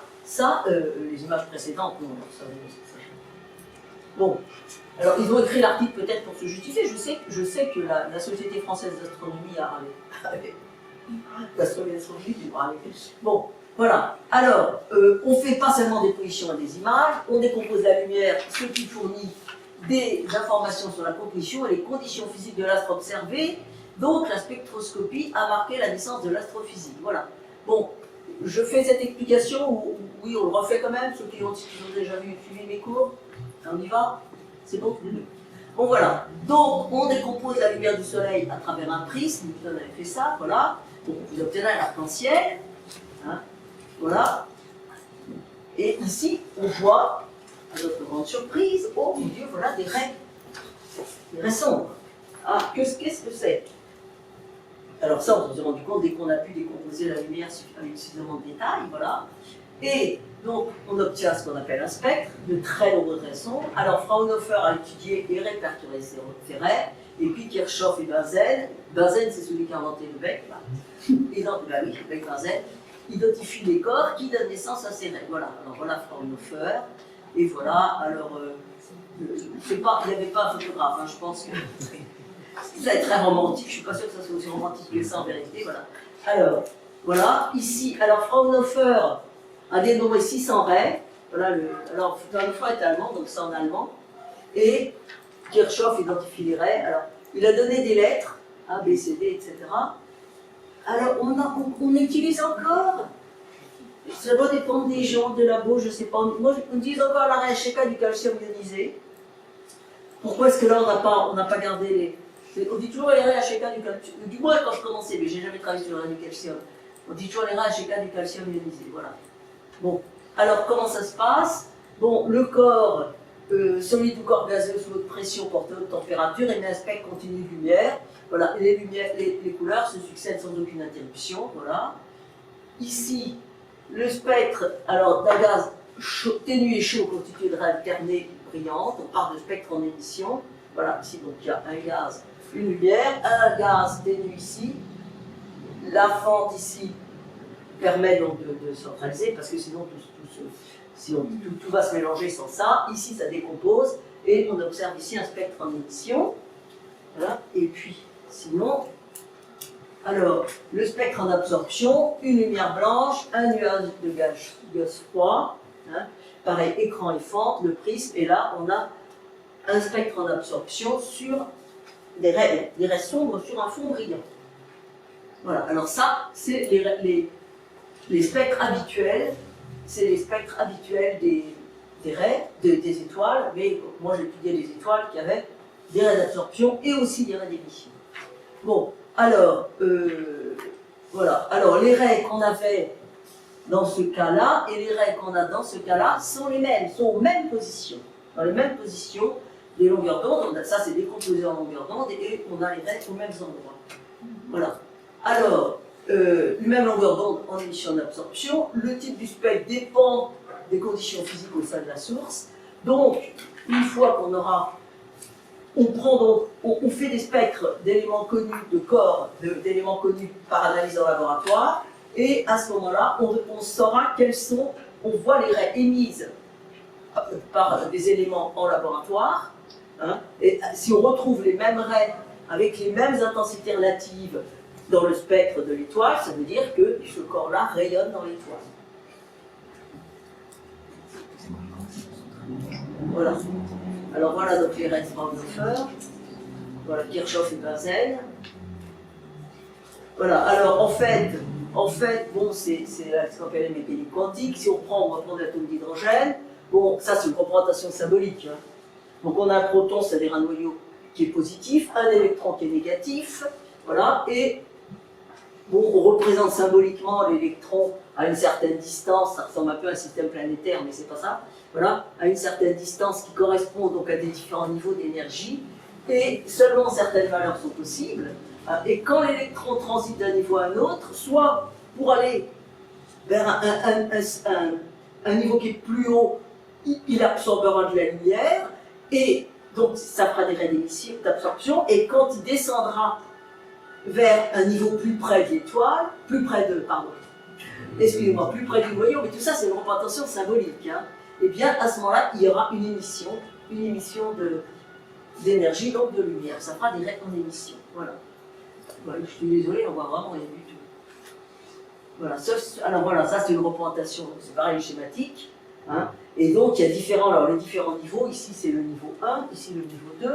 les images précédentes, non, ça. Bon, alors ils ont écrit l'article peut-être pour se justifier. Je sais que la Société française d'astronomie a râlé. L'astronomie du râlé. Bon, voilà. Alors, on ne fait pas seulement des positions et des images, on décompose la lumière, ce qui fournit des informations sur la composition et les conditions physiques de l'astre observé. Donc la spectroscopie a marqué la naissance de l'astrophysique. Voilà. Bon, je fais cette explication, oui, on le refait quand même, ceux qui ont déjà suivi mes cours. On y va? C'est bon? Bon, voilà. Donc, on décompose la lumière du soleil à travers un prisme. Newton avait fait ça, voilà. Donc, vous obtenez un arc-en-ciel. Hein, voilà. Et ici, on voit, à notre grande surprise, au milieu, voilà, des raies. Des raies sombres. Ah, qu'est-ce que c'est? Alors ça, on s'est rendu compte dès qu'on a pu décomposer la lumière avec suffisamment de détails, voilà. Et donc, on obtient ce qu'on appelle un spectre de très nombreuses raies sombres. Alors, Fraunhofer a étudié et répertorié ces raies, et puis Kirchhoff et Bunsen. Bunsen, c'est celui qui a inventé le bec, là. Et donc, bah oui, le bec Bunsen identifie les corps qui donnent naissance à ces raies. Voilà, alors voilà Fraunhofer, et voilà, alors, il n'y avait pas un photographe, hein, je pense que... Ça va être très romantique, je ne suis pas sûre que ça soit aussi romantique que ça en vérité, voilà. Alors, voilà, ici, alors Fraunhofer a dénombré 600 raies, voilà, alors Fraunhofer est allemand, donc c'est en allemand, et Kirchhoff identifie les raies, alors il a donné des lettres, A, B, C, D, etc. Alors on utilise encore, ça doit dépendre des gens, de labo, je ne sais pas, moi on utilise encore la raie HK du calcium ionisé. Pourquoi est-ce que là on n'a pas gardé les... On dit toujours les raies HK du calcium, du moins quand je commençais, mais j'ai jamais travaillé sur les raies du calcium. On dit toujours les raies HK du calcium ionisé, voilà. Bon, alors comment ça se passe? Bon, le corps solide ou corps gazeux sous haute pression porté à haute température émet un spectre continu de lumière. Voilà, les couleurs se succèdent sans aucune interruption, voilà. Ici, le spectre, alors d'un gaz ténu et chaud constitué de raies alternées brillantes, on parle de spectre en émission. Voilà, ici donc il y a un gaz, une lumière, un gaz ténu ici, la fente ici permet donc de centraliser, parce que sinon tout va se mélanger sans ça. Ici ça décompose, et on observe ici un spectre en émission. Voilà, et puis sinon, alors le spectre en absorption, une lumière blanche, un nuage de gaz froid, hein, pareil, écran et fente, le prisme, et là on a un spectre en absorption sur des raies sombres sur un fond brillant. Voilà, alors ça, c'est les spectres habituels, c'est les spectres habituels des raies, des étoiles, mais moi j'étudiais les étoiles qui avaient des raies d'absorption et aussi des raies d'émission. Bon, alors, voilà, alors les raies qu'on avait dans ce cas-là et les raies qu'on a dans ce cas-là sont les mêmes, sont aux mêmes positions, dans les mêmes positions. Les longueurs d'onde, ça c'est décomposé en longueurs d'onde et on a les raies aux mêmes endroits. Voilà. Alors, même longueur d'onde en émission d'absorption, le type du spectre dépend des conditions physiques au sein de la source. Donc, une fois qu'on aura, on fait des spectres d'éléments connus, de corps, d'éléments connus par analyse en laboratoire, et à ce moment-là, on saura quels sont, on voit les raies émises par des éléments en laboratoire, Hein, et si on retrouve les mêmes raies avec les mêmes intensités relatives dans le spectre de l'étoile, ça veut dire que ce corps-là rayonne dans l'étoile. Voilà. Alors voilà donc les raies de Fraunhofer. Voilà, Kirchhoff et Basel. Voilà, alors en fait bon, c'est ce qu'on appelle la mécanique quantique. Si on va prendre l'atome d'hydrogène, bon, ça c'est une représentation symbolique. Hein. Donc on a un proton, c'est-à-dire un noyau qui est positif, un électron qui est négatif, voilà, et bon, on représente symboliquement l'électron à une certaine distance, ça ressemble un peu à un système planétaire, mais c'est pas ça, voilà, à une certaine distance qui correspond donc à des différents niveaux d'énergie, et seulement certaines valeurs sont possibles, et quand l'électron transite d'un niveau à un autre, soit pour aller vers un niveau qui est plus haut, il absorbera de la lumière, et donc ça fera des raies d'émission, d'absorption, et quand il descendra vers un niveau plus près de l'étoile, plus près du noyau, mais tout ça c'est une représentation symbolique, hein, et bien à ce moment-là, il y aura une émission d'énergie, donc de lumière. Ça fera des raies en émission. Voilà. Voilà, je suis désolé, on voit vraiment rien du tout. Voilà, alors voilà, ça c'est une représentation, c'est pareil, schématique. Hein, et donc il y a les différents niveaux. Ici c'est le niveau 1, ici le niveau 2.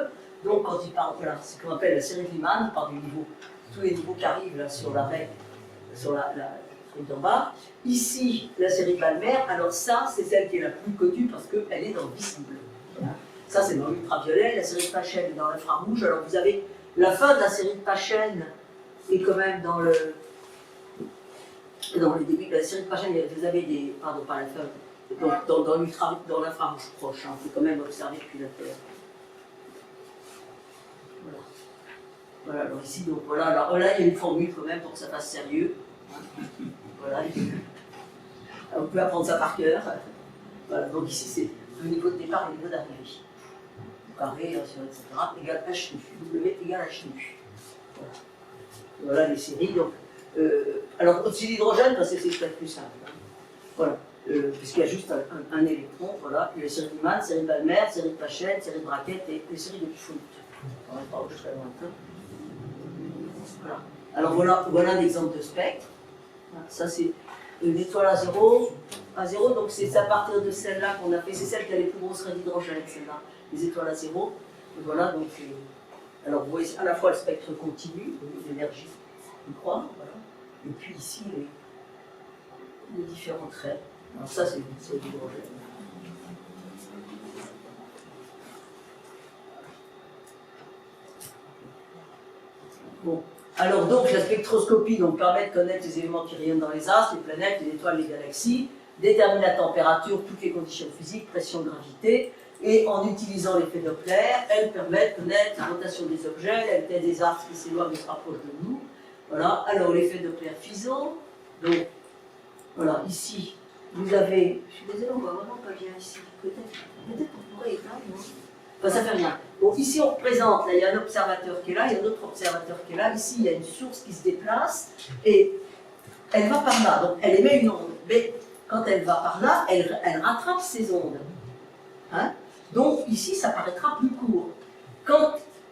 Donc quand il parle, voilà, c'est ce qu'on appelle la série Riemann, on parle du niveau, tous les niveaux qui arrivent là sur la raie, sur la truc d'en bas. Ici, la série Balmer, alors ça c'est celle qui est la plus connue parce qu'elle est dans le visible. Hein. Ça c'est dans l'ultraviolet, la série de Paschen est dans l'infrarouge. Alors vous avez la fin de la série de Paschen est quand même dans les débuts de la série de Paschen, vous avez des, pardon, pas la fin, dans l'infrarouge proche, hein, on peut quand même observer depuis la Terre. Voilà. Voilà, alors ici, donc voilà, alors là il y a une formule quand même pour que ça fasse sérieux. Hein. Voilà, on peut apprendre ça par cœur. Voilà, donc ici c'est le niveau de départ et le niveau d'arrivée. Carré, etc. égale H nu. W égale H nu. Voilà. Voilà les séries. Donc, alors au-dessus de l'hydrogène, ben, c'est peut-être plus simple. Hein. Voilà. Puisqu'il y a juste un électron, voilà, puis les séries de Riemann, série de Balmer, série de Paschen, série de Brackett et les séries de Pfund. On va pas très lointain. Voilà. Alors voilà un exemple de spectre. Ça c'est une étoile à zéro, donc c'est à partir de celle-là qu'on a fait, c'est celle qui a les plus grosses raies d'hydrogène, celle-là, les étoiles à zéro. Et voilà, donc, alors vous voyez à la fois le spectre continu, l'énergie du croix, voilà, et puis ici les différents traits. Alors ça c'est l'hydrogène. Bon. Alors donc la spectroscopie donc, permet de connaître les éléments qui rayonnent dans les astres, les planètes, les étoiles, les galaxies, déterminer la température, toutes les conditions physiques, pression, gravité, et en utilisant l'effet Doppler, elle permet de connaître la rotation des objets, elle fait des astres qui s'éloignent et se rapprochent de nous. Voilà, alors l'effet Doppler-Fizeau, donc voilà, ici, vous avez, je suis désolée, on voit vraiment pas bien ici, peut-être qu'on pourrait éteindre, non ? Enfin, ça fait rien. Bon, ici on représente, là il y a un observateur qui est là, il y a un autre observateur qui est là, ici il y a une source qui se déplace, et elle va par là, donc elle émet une onde, mais quand elle va par là, elle rattrape ces ondes. Hein? Donc ici ça paraîtra plus court.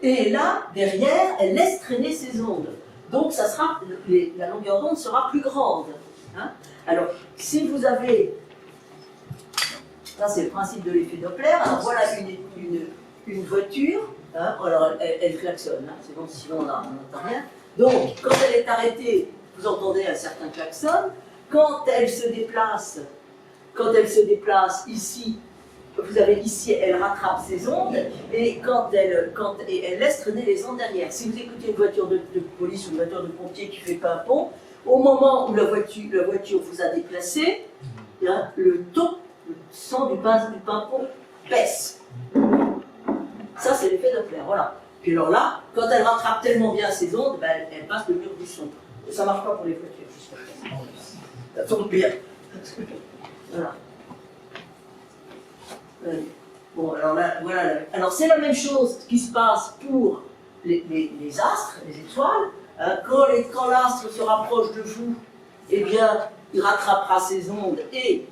Et là, derrière, elle laisse traîner ces ondes. Donc ça sera, la longueur d'onde sera plus grande. Hein? Alors, si vous avez... Ça, c'est le principe de l'effet Doppler. Alors, voilà une voiture. Hein, alors, elle klaxonne. Hein, c'est bon, sinon, on n'entend rien. Donc, quand elle est arrêtée, vous entendez un certain klaxon. Quand elle se déplace ici, vous avez ici, elle rattrape ses ondes. Et elle laisse traîner les ondes derrière. Si vous écoutez une voiture de police ou une voiture de pompier qui fait pimpon, au moment où la voiture vous a déplacé, hein, le son du pimpon baisse. Ça, c'est l'effet Doppler, voilà. Puis alors là, quand elle rattrape tellement bien ses ondes, ben, elle passe le mur du son. Ça ne marche pas pour les voitures, jusqu'à présent. Ça tourne bien. Voilà. Bon, alors là, voilà. Alors, c'est la même chose qui se passe pour les astres, les étoiles. Hein, quand l'astre se rapproche de vous, eh bien, il rattrapera ses ondes et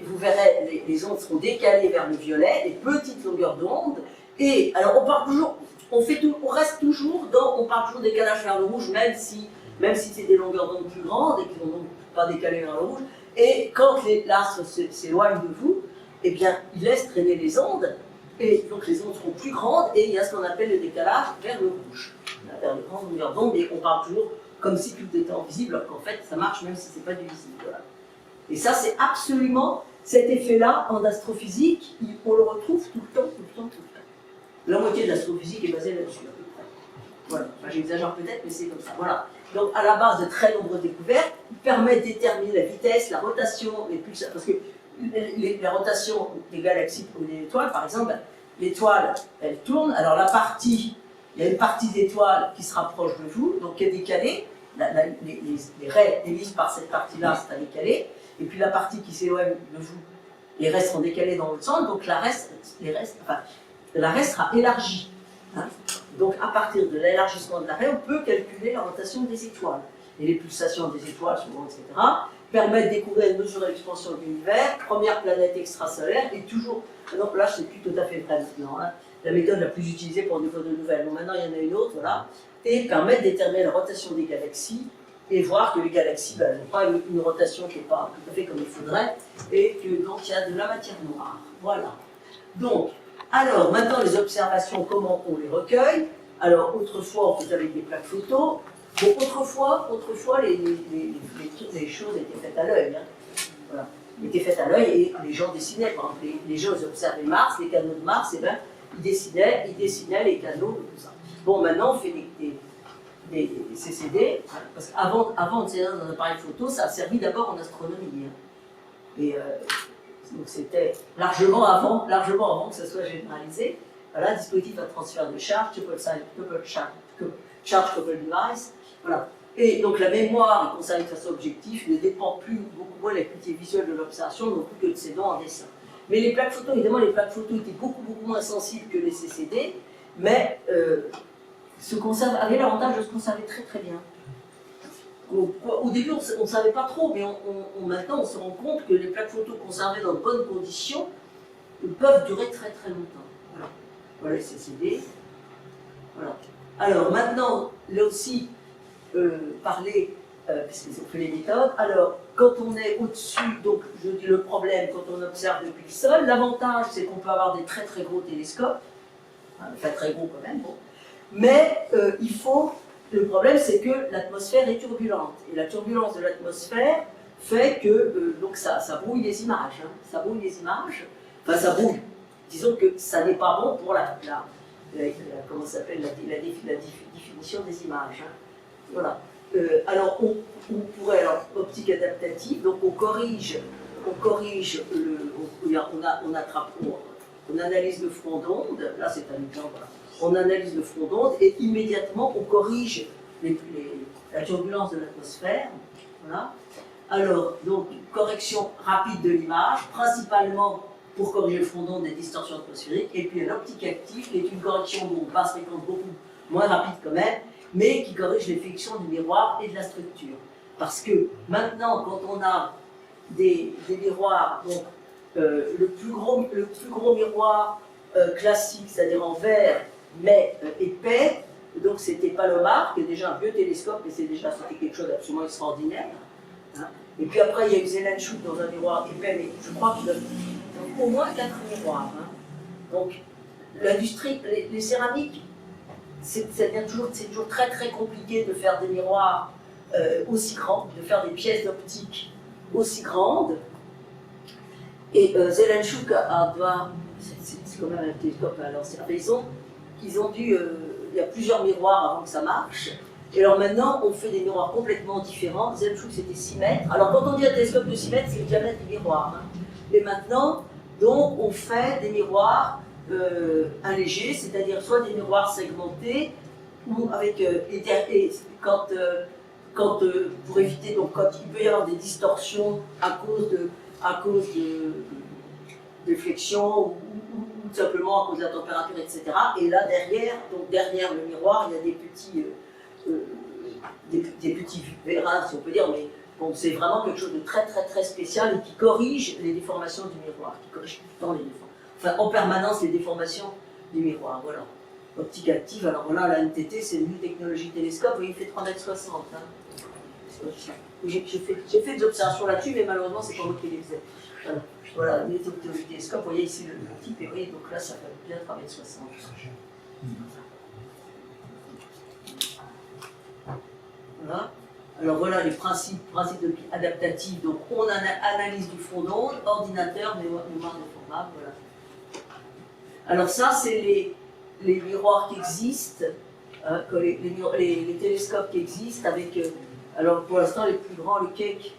vous verrez, les ondes seront décalées vers le violet, des petites longueurs d'onde, Et alors on parle toujours, on reste toujours on parle toujours décalage vers le rouge, même si c'est des longueurs d'onde plus grandes et qui ne vont donc pas décaler vers le rouge. Et quand l'astre s'éloigne de vous, eh bien, il laisse traîner les ondes, et donc les ondes seront plus grandes, et il y a ce qu'on appelle le décalage vers le rouge, vers les grandes longueurs d'onde, et on parle toujours comme si tout était invisible, alors qu'en fait, ça marche même si ce n'est pas du visible. Voilà. Et ça, c'est absolument cet effet-là en astrophysique, on le retrouve tout le temps, tout le temps, tout le temps. La moitié de l'astrophysique est basée là-dessus, à peu près. Voilà. Enfin, j'exagère peut-être, mais c'est comme ça. Voilà. Donc, à la base de très nombreuses découvertes, qui permettent de déterminer la vitesse, la rotation, les pulsations, parce que la rotation des galaxies ou des étoiles, par exemple, l'étoile, elle tourne, alors il y a une partie d'étoile qui se rapproche de vous, donc qui est décalée, les raies émises par cette partie-là, c'est à décaler, et puis la partie qui s'éloigne de vous, les raies seront décalées dans l'autre sens, donc la raie sera élargie. Hein. Donc à partir de l'élargissement de la raie, on peut calculer la rotation des étoiles. Et les pulsations des étoiles, souvent, etc., permettent de découvrir et de mesurer l'expansion de l'univers, première planète extrasolaire, et toujours, donc là c'est plus tout à fait vrai maintenant, hein, la méthode la plus utilisée pour découvrir de nouvelles. Bon, maintenant il y en a une autre, voilà, et permettent de déterminer la rotation des galaxies, et voir que les galaxies n'ont pas une rotation qui n'est pas tout à fait comme il faudrait, et que donc il y a de la matière noire. Voilà. Donc, alors maintenant les observations, comment on les recueille? Alors autrefois on faisait avec des plaques photos. Bon, autrefois les choses étaient faites à l'œil. Hein. Voilà. Étaient faites à l'œil et les gens dessinaient. Par exemple, les gens observaient Mars, les canaux de Mars, et ben, ils dessinaient les canaux et tout ça. Bon, maintenant on fait des CCD, parce qu'avant de s'élever dans un appareil photo, ça a servi d'abord en astronomie. Hein. Et donc c'était largement avant que ça soit généralisé. Voilà, dispositif à transfert de charge, charge coupled device. Voilà. Et donc la mémoire, conservée de façon objective, ne dépend beaucoup moins de l'acuité visuelle de l'observation, non plus que de ses dons en dessin. Mais les plaques photo, évidemment, les plaques photo étaient beaucoup moins sensibles que les CCD, mais avaient l'avantage de se conserver très bien. Au début, on ne savait pas trop, mais maintenant on se rend compte que les plaques photo conservées dans de bonnes conditions peuvent durer très longtemps. Voilà les CCD. Voilà. Alors maintenant, là aussi, parler, puisqu'ils ont fait les méthodes, alors quand on est au-dessus, donc je dis le problème, quand on observe depuis le sol, l'avantage c'est qu'on peut avoir des très gros télescopes, enfin très gros quand même, bon. Mais le problème c'est que l'atmosphère est turbulente, et la turbulence de l'atmosphère fait que donc ça brouille les images, hein. Ça brouille les images, enfin ça brouille, disons que ça n'est pas bon pour comment ça s'appelle, la définition des images. Hein. Voilà. Alors, on pourrait, alors, optique adaptative, donc on corrige on analyse le front d'onde, là c'est un exemple, voilà. On analyse le front d'onde et immédiatement on corrige la turbulence de l'atmosphère. Voilà. Alors, donc, correction rapide de l'image, principalement pour corriger le front d'onde des distorsions atmosphériques, et puis l'optique active, qui est une correction basse fréquence beaucoup moins rapide quand même, mais qui corrige les flexions du miroir et de la structure. Parce que maintenant, quand on a des miroirs, donc le plus gros miroir classique, c'est-à-dire en verre, mais épais, donc c'était Palomar, qui est déjà un vieux télescope, mais c'était quelque chose d'absolument extraordinaire. Hein. Et puis après, il y a eu Zelenshouk dans un miroir épais, mais je crois qu'il a au moins 4 miroirs. Hein. Donc, l'industrie, les céramiques, c'est toujours très compliqué de faire des miroirs aussi grands, de faire des pièces d'optique aussi grandes. Et Zelenshouk c'est quand même un télescope à l'ancien. Ils ont dû, il y a plusieurs miroirs avant que ça marche. Et alors maintenant, on fait des miroirs complètement différents. Zelenshouk, c'était 6 mètres. Alors quand on dit un télescope de 6 mètres, c'est le diamètre du miroir. Hein. Mais maintenant, donc, on fait des miroirs allégés, c'est-à-dire soit des miroirs segmentés, ou avec pour éviter, donc quand il peut y avoir des distorsions à cause de flexion ou simplement à cause de la température, etc. Et là derrière le miroir, il y a des petits vérins, si on peut dire, mais bon, c'est vraiment quelque chose de très spécial et qui corrige les déformations du miroir, qui corrige tout le temps les déformations. Enfin, en permanence les déformations du miroir, voilà. Optique active, alors voilà, la NTT, c'est une nouvelle technologie télescope, il fait 3,60 m. Hein. J'ai fait des observations là-dessus, mais malheureusement, c'est pas moi qui les faisais. Voilà, les télescopes, vous voyez ici le type, et vous voyez, donc là, ça fait bien 3,60 m. Voilà. Alors voilà les principes adaptatifs. Donc on a analyse du fond d'onde, ordinateur, mémoire déformable, voilà. Alors ça, c'est les miroirs qui existent, les télescopes qui existent avec, alors pour l'instant les plus grands, le Keck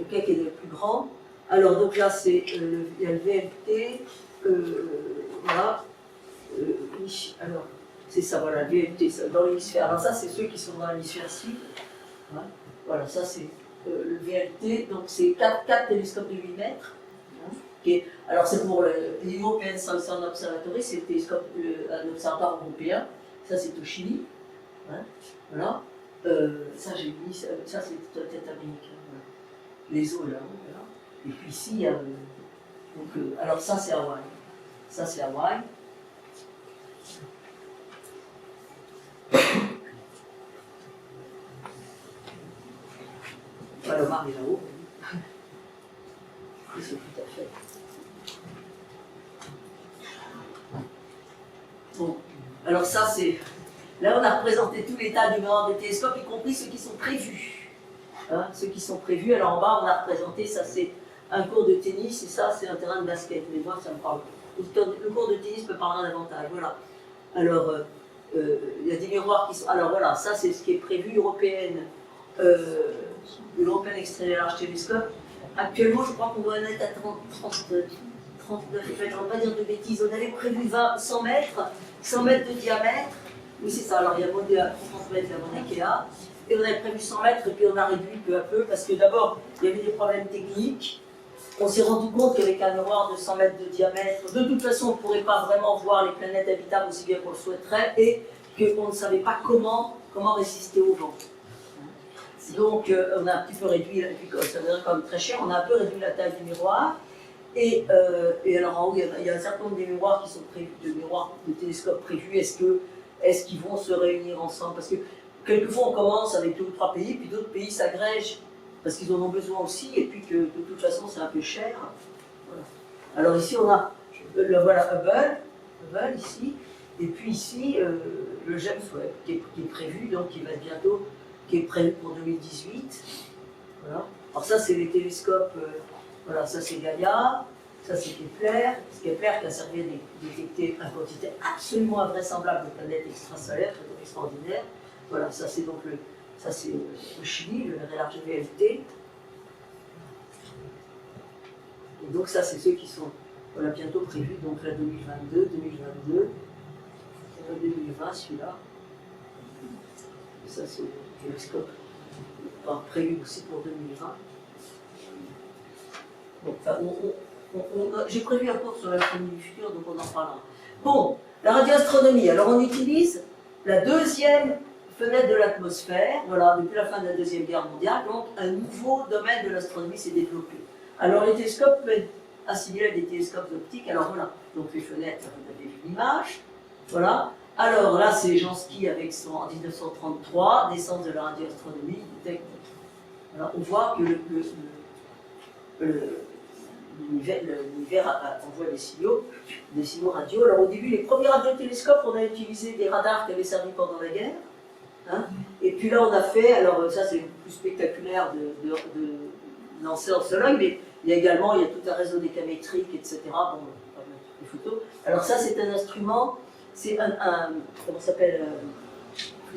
est le plus grand. Alors donc là, il y a le VLT, voilà, oui, alors c'est ça, voilà, le VLT dans l'hémisphère. Alors ça, c'est ceux qui sont dans l'hémisphère sud. Hein. Voilà, ça c'est le VLT, donc c'est 4 télescopes de 8 mètres. Hein, alors c'est pour l'European Southern Observatory, c'est le télescope, un observatoire européen, ça c'est au Chili. Hein, voilà. Ça j'ai mis, ça c'est peut-être américain. Voilà. Les eaux là-haut, voilà. Et puis ici, il y a. Alors ça c'est Hawaï. Ça c'est Hawaï. Palomar est là-haut. Et c'est tout à fait. Bon, alors ça c'est. Là on a représenté tout l'état du miroir des télescopes, y compris ceux qui sont prévus. Hein, ceux qui sont prévus. Alors en bas on a représenté, ça c'est un cours de tennis et ça c'est un terrain de basket. Mais moi ça me parle. Le cours de tennis me parlera davantage. Voilà. Alors il y a des miroirs qui sont. Alors voilà, ça c'est ce qui est prévu, européenne. L'European Extremely Large Telescope. Actuellement, je crois qu'on doit en être à 39, je ne vais pas dire de bêtises, on avait prévu 100 mètres de diamètre. Oui, c'est ça, alors il y a Mauna Kea, 30 mètres la Mauna Kea, et on avait prévu 100 mètres, et puis on a réduit peu à peu, parce que d'abord, il y avait des problèmes techniques. On s'est rendu compte qu'avec un miroir de 100 mètres de diamètre, de toute façon, on ne pourrait pas vraiment voir les planètes habitables aussi bien qu'on le souhaiterait, et qu'on ne savait pas comment résister au vent. Donc on a un petit peu réduit, et puis ça devient quand même très cher, on a un peu réduit la taille du miroir. Et alors en haut, il y a un certain nombre de miroirs qui sont prévus, de télescopes prévus. Est-ce qu'ils vont se réunir ensemble? Parce que quelquefois on commence avec 2 ou 3 pays, puis d'autres pays s'agrègent parce qu'ils en ont besoin aussi, et puis que de toute façon c'est un peu cher. Voilà. Alors ici on a voilà Hubble ici, et puis ici le James Webb qui est prévu, donc qui va être bientôt, qui est prévu pour 2018. Voilà. Alors ça c'est les télescopes, voilà, ça c'est Gaia, ça c'est Kepler, Kepler qui a servi à détecter une quantité absolument invraisemblable de planètes extrasolaires, extraordinaires. Voilà, ça c'est donc le Chili, le large VLT. Et donc ça c'est ceux qui sont voilà, bientôt prévus, donc là 2022, 2020 celui-là. Ça c'est le télescope prévu aussi pour 2020. Bon, enfin, j'ai prévu un cours sur l'astronomie du futur, donc on en parlera. Bon, la radioastronomie. Alors on utilise la deuxième fenêtre de l'atmosphère, voilà, depuis la fin de la Deuxième Guerre mondiale, donc un nouveau domaine de l'astronomie s'est développé. Alors les télescopes peuvent être assimilés à des télescopes optiques, alors voilà, donc les fenêtres, vous avez vu l'image, voilà. Alors là, c'est Jansky avec en 1933, naissance de la radioastronomie technique. Alors on voit que l'univers envoie des signaux radio. Alors au début, les premiers radiotélescopes, on a utilisé des radars qui avaient servi pendant la guerre. Hein, et puis là, on a fait, alors ça c'est le plus spectaculaire de lancer en soleil, mais il y a tout un réseau décamétrique, etc. Bon, on va mettre des photos. Alors ça, c'est un instrument, c'est comment ça s'appelle,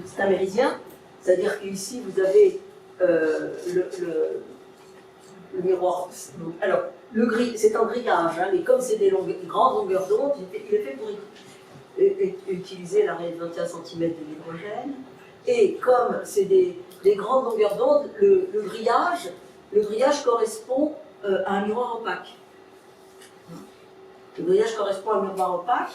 c'est un méridien, c'est-à-dire qu'ici, vous avez le miroir. Alors, c'est en grillage, hein, mais comme c'est des grandes longueurs d'onde, il est fait pour utiliser la raie de 21 cm de l'hydrogène. Et comme c'est des grandes longueurs d'onde, le grillage correspond à un miroir opaque. Le grillage correspond à un miroir opaque.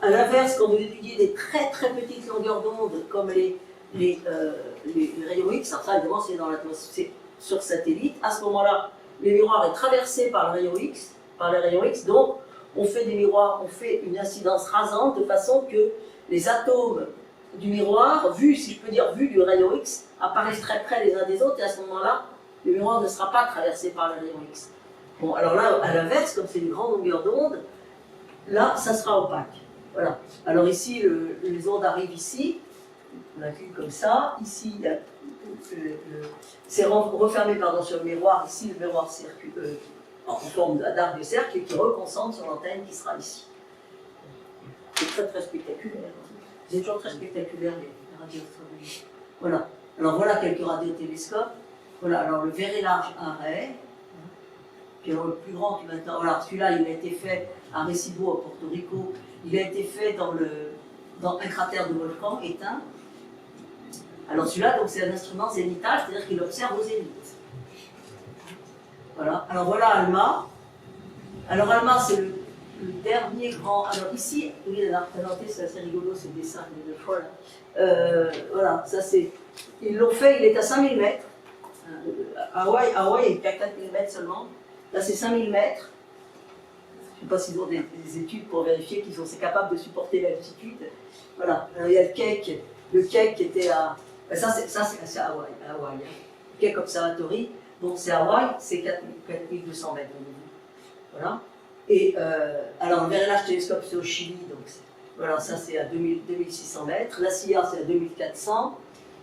À l'inverse, quand vous étudiez des très très petites longueurs d'onde, comme les rayons X, alors ça évidemment c'est dans l'atmosphère, sur satellite, à ce moment-là, le miroir est traversé par les rayons X, donc on fait des miroirs, on fait une incidence rasante de façon que les atomes du miroir, vus, si je peux dire, vus du rayon X, apparaissent très près les uns des autres, et à ce moment-là, le miroir ne sera pas traversé par le rayon X. Bon, alors là, à l'inverse, comme c'est une grande longueur d'onde, là, ça sera opaque. Voilà. Alors ici, les ondes arrivent ici, on l'inclut comme ça. Ici, il y a c'est refermé sur le miroir. Ici, le miroir circule en forme d'arc de cercle et qui reconcentre sur l'antenne qui sera ici. C'est très très spectaculaire. C'est toujours très spectaculaire les radioastronomies. Voilà. Alors voilà quelques radiotélescopes. Voilà. Alors le Very Large Array, qui est le plus grand qui maintenant. Voilà. Celui-là, il a été fait à Recibo, à Porto Rico. Il a été fait dans un cratère de volcan éteint. Alors celui-là, donc c'est un instrument zénithal, c'est-à-dire qu'il observe au zénith. Voilà. Alors voilà ALMA. Alors ALMA, c'est le dernier grand. Alors ici, oui, la représenté, c'est assez rigolo, ce dessin de fois là. Voilà, ça c'est. Ils l'ont fait, il est à 5000 mètres. Hawaï, il est à 4000 mètres seulement. Là, c'est 5000 mètres. Je ne sais pas s'ils ont des études pour vérifier qu'ils sont capables de supporter l'altitude. Voilà. Alors il y a le Keck qui était à. Ça c'est à Hawaï. Hein. Keck Observatory. Donc c'est Hawaï, c'est 4200 mètres. Voilà. Et alors le Very Large Telescope c'est au Chili, donc voilà, ça c'est à 2600 mètres. La CIA c'est à 2400.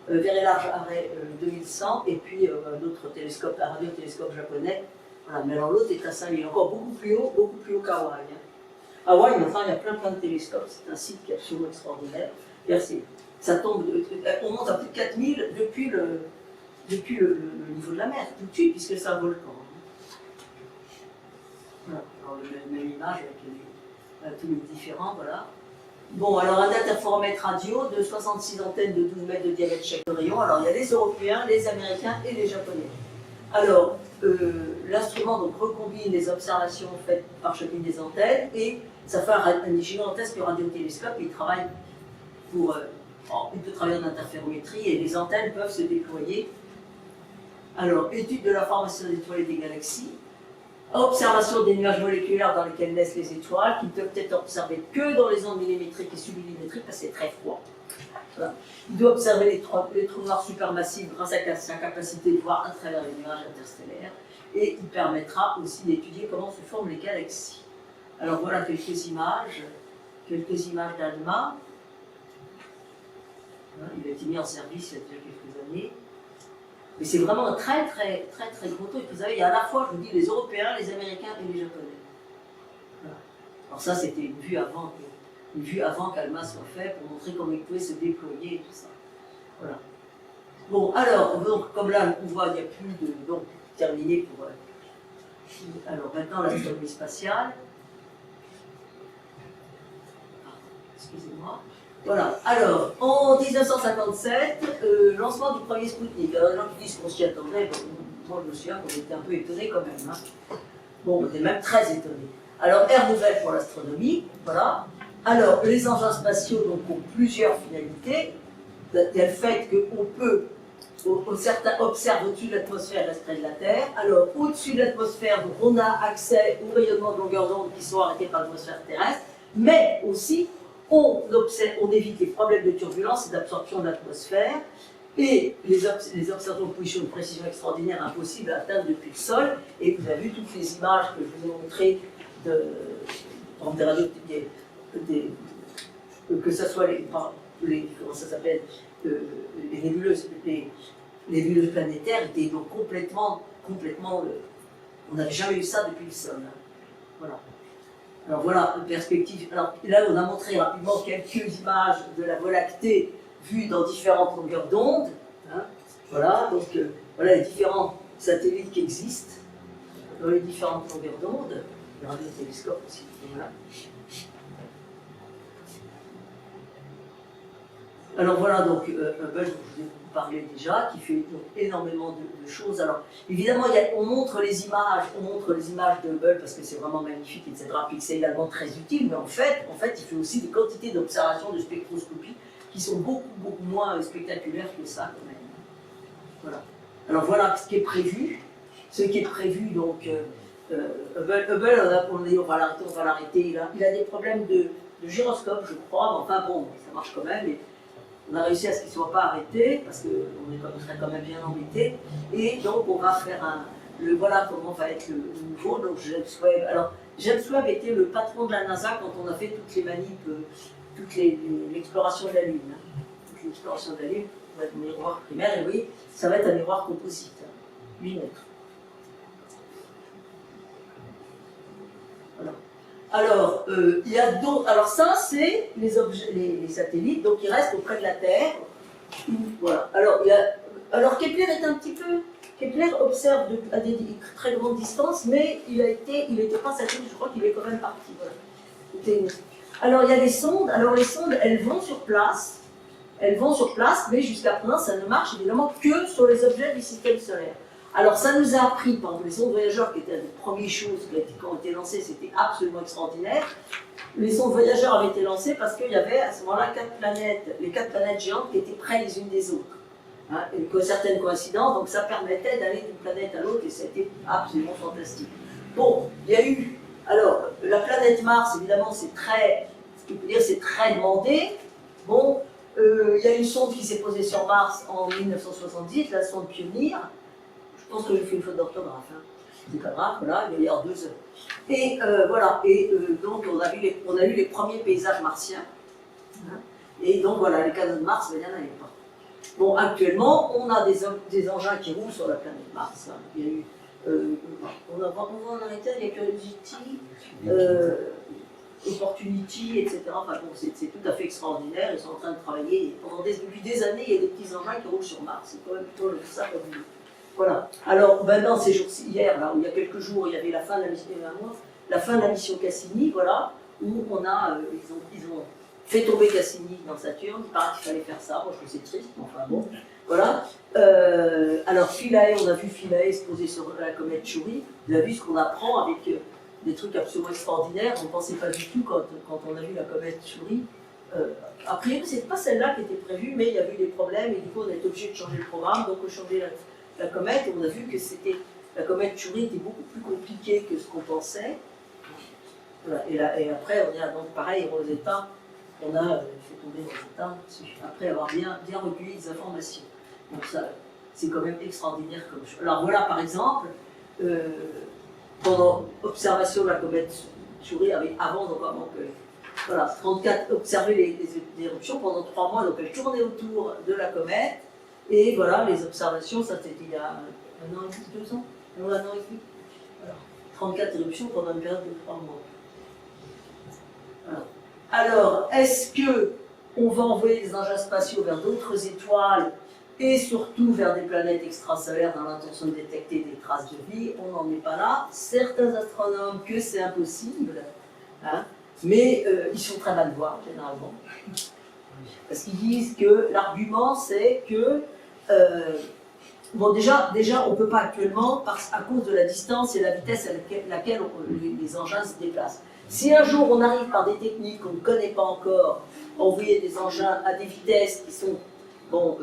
Very Large Array 2100. Et puis un autre télescope, un radiotélescope japonais. Voilà, mais alors l'autre est à 5000, encore beaucoup plus haut qu'Hawaï. Hein. Hawaï, enfin, il y a plein de télescopes, c'est un site qui est absolument extraordinaire. Ça tombe, on monte à plus de 4000 depuis le niveau de la mer, tout de suite, puisque c'est un volcan. Voilà, alors la même image avec tous les différents, voilà. Bon, alors un interféromètre radio de 66 antennes de 12 mètres de diamètre chaque rayon. Alors il y a les Européens, les Américains et les Japonais. Alors, l'instrument donc recombine les observations faites par chacune des antennes et ça fait un gigantesque radiotélescope. Il travaille il peut travailler en interférométrie et les antennes peuvent se déployer. Alors, étude de la formation des étoiles et des galaxies, observation des nuages moléculaires dans lesquels naissent les étoiles, qui ne peuvent être observées que dans les ondes millimétriques et submillimétriques parce que c'est très froid. Voilà. Il doit observer les trous noirs supermassifs grâce à sa capacité de voir à travers les nuages interstellaires et il permettra aussi d'étudier comment se forment les galaxies. Alors voilà quelques images d'ALMA. Il a été mis en service il y a déjà quelques années. Mais c'est vraiment un très gros truc. Vous savez, il y a à la fois, je vous dis, les Européens, les Américains et les Japonais. Voilà. Alors ça, c'était une vue avant qu'ALMA soit fait pour montrer comment il pouvait se déployer et tout ça. Voilà. Bon, alors, donc, comme là, on voit, il n'y a plus de. Donc, terminé pour. Alors, maintenant, l'astronomie spatiale. Excusez-moi. Voilà. Alors, en 1957, lancement du premier Spoutnik. Alors, les gens qui disent qu'on s'y attendait, bon, moi je me souviens qu'on était un peu étonnés quand même. Hein. Bon, on était même très étonnés. Alors, ère nouvelle pour l'astronomie, voilà. Alors, les engins spatiaux donc, ont plusieurs finalités. Il y a le fait qu'on peut, certains observent au-dessus de l'atmosphère restreinte de la Terre. Alors, au-dessus de l'atmosphère, donc, on a accès aux rayonnements de longueur d'onde qui sont arrêtés par l'atmosphère terrestre, mais aussi, on évite les problèmes de turbulence et d'absorption de l'atmosphère. Et les observations de position de précision extraordinaire, impossibles à atteindre depuis le sol. Et vous avez vu toutes les images que je vous ai montrées des radios, que ce soit comment ça s'appelle, les nébuleuses planétaires étaient donc complètement, on n'avait jamais eu ça depuis le sol. Hein. Voilà. Alors voilà une perspective. Alors là, on a montré rapidement quelques images de la Voie lactée vue dans différentes longueurs d'onde. Hein. Voilà, donc voilà les différents satellites qui existent dans les différentes longueurs d'onde. Les radiotélescopes aussi. Voilà. Alors voilà donc Hubble, dont je vous ai parlé déjà, qui fait donc, énormément de choses. Alors évidemment, on montre les images de Hubble parce que c'est vraiment magnifique, etc. Puis c'est également très utile, mais en fait, il fait aussi des quantités d'observations de spectroscopie qui sont beaucoup moins spectaculaires que ça quand même. Voilà. Alors voilà ce qui est prévu. Ce qui est prévu donc Hubble, on va l'arrêter. Il a des problèmes de gyroscope, je crois, mais enfin bon, ça marche quand même. Et on a réussi à ce qu'il ne soit pas arrêté, parce qu'on serait quand même bien embêté. Et donc, on va faire voilà comment va être le nouveau, donc James Webb. Alors, James Webb était le patron de la NASA quand on a fait toutes les manips, l'exploration de la Lune. Toute l'exploration de la Lune, ça va être un miroir primaire, et oui, ça va être un miroir composite, 8 mètres. Voilà. Alors, il y a d'autres. Alors, ça, c'est les satellites, donc ils restent auprès de la Terre. Voilà. Alors, Kepler est un petit peu. Kepler observe à des très grandes distances, mais il n'était pas satellite, je crois qu'il est quand même parti. Voilà. Alors, il y a des sondes. Alors, les sondes, elles vont sur place. Mais jusqu'à présent, ça ne marche évidemment que sur les objets du système solaire. Alors, ça nous a appris, par exemple, les sondes voyageurs, qui étaient une des premières choses qui ont été lancées, c'était absolument extraordinaire. Les sondes voyageurs avaient été lancées parce qu'il y avait à ce moment-là les 4 planètes géantes qui étaient près les unes des autres. Hein, et certaines coïncidences, donc ça permettait d'aller d'une planète à l'autre, et c'était absolument fantastique. Bon, il y a eu. Alors, la planète Mars, évidemment, c'est très demandé. Bon, il y a une sonde qui s'est posée sur Mars en 1970, la sonde Pioneer. Je pense que j'ai fait une faute d'orthographe, hein. C'est pas grave, voilà, il y a 2 heures. Et voilà, donc on a eu les premiers paysages martiens. Hein. Et donc voilà, les canaux de Mars, il n'y en avait pas. Bon, actuellement, on a des engins qui roulent sur la planète Mars. Hein. Il y a eu, on va en arrêter, il y a Curiosity, Opportunity, etc. Enfin bon, c'est tout à fait extraordinaire. Ils sont en train de travailler. Depuis des années, il y a des petits engins qui roulent sur Mars. C'est quand même plutôt ça comme nous. Voilà. Alors, maintenant, ces jours-ci, hier, là, où il y a quelques jours, il y avait la fin de la mission Cassini, voilà, où on a, ils ont fait tomber Cassini dans Saturne. Il paraît qu'il fallait faire ça. Moi, je trouve que c'est triste, mais enfin bon. Voilà. Alors, Philae, on a vu Philae se poser sur la comète Chury. Vous avez vu ce qu'on apprend avec des trucs absolument extraordinaires. On ne pensait pas du tout quand on a vu la comète Chury. A priori, c'est pas celle-là qui était prévue, mais il y a eu des problèmes et du coup, on a été obligé de changer le programme. Donc, on a changé la comète, et on a vu que la comète Chury était beaucoup plus compliquée que ce qu'on pensait. Voilà. Et après, on a donc pareil, Rosetta, on a fait tomber Rosetta après avoir bien recueilli des informations. Donc ça, c'est quand même extraordinaire comme chose. Alors voilà, par exemple, pendant observation de la comète Chury, avant que voilà, 34 observer les éruptions pendant 3 mois, donc elle tournait autour de la comète. Et voilà, les observations, ça c'était il y a 1 an et demi, 2 ans, non, 1 an et demi. Voilà. 34 éruptions pendant une période de 3 mois. Voilà. Alors, est-ce qu'on va envoyer des engins spatiaux vers d'autres étoiles et surtout vers des planètes extrasolaires dans l'intention de détecter des traces de vie? On n'en est pas là. Certains astronomes que c'est impossible, hein, mais ils sont très mal voir généralement. Parce qu'ils disent que l'argument c'est que bon, déjà, on ne peut pas actuellement, à cause de la distance et la vitesse à laquelle les engins se déplacent. Si un jour on arrive par des techniques qu'on ne connaît pas encore, à envoyer des engins à des vitesses qui sont bon,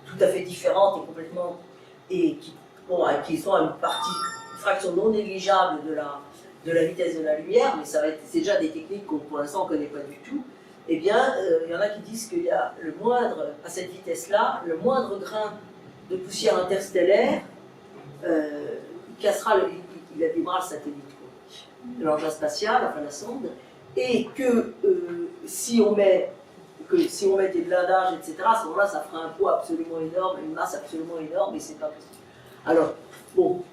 tout à fait différentes et complètement, et qui sont à une fraction non négligeable de la vitesse de la lumière, mais c'est déjà des techniques qu'on pour l'instant on ne connaît pas du tout. Eh bien, il y en a qui disent qu'il y a à cette vitesse-là, le moindre grain de poussière interstellaire cassera, il abîmera le satellite, l'engin spatial, enfin la sonde, et que si on met des blindages, etc., à ce moment-là, ça fera un poids absolument énorme, une masse absolument énorme, et c'est pas possible. Alors, bon,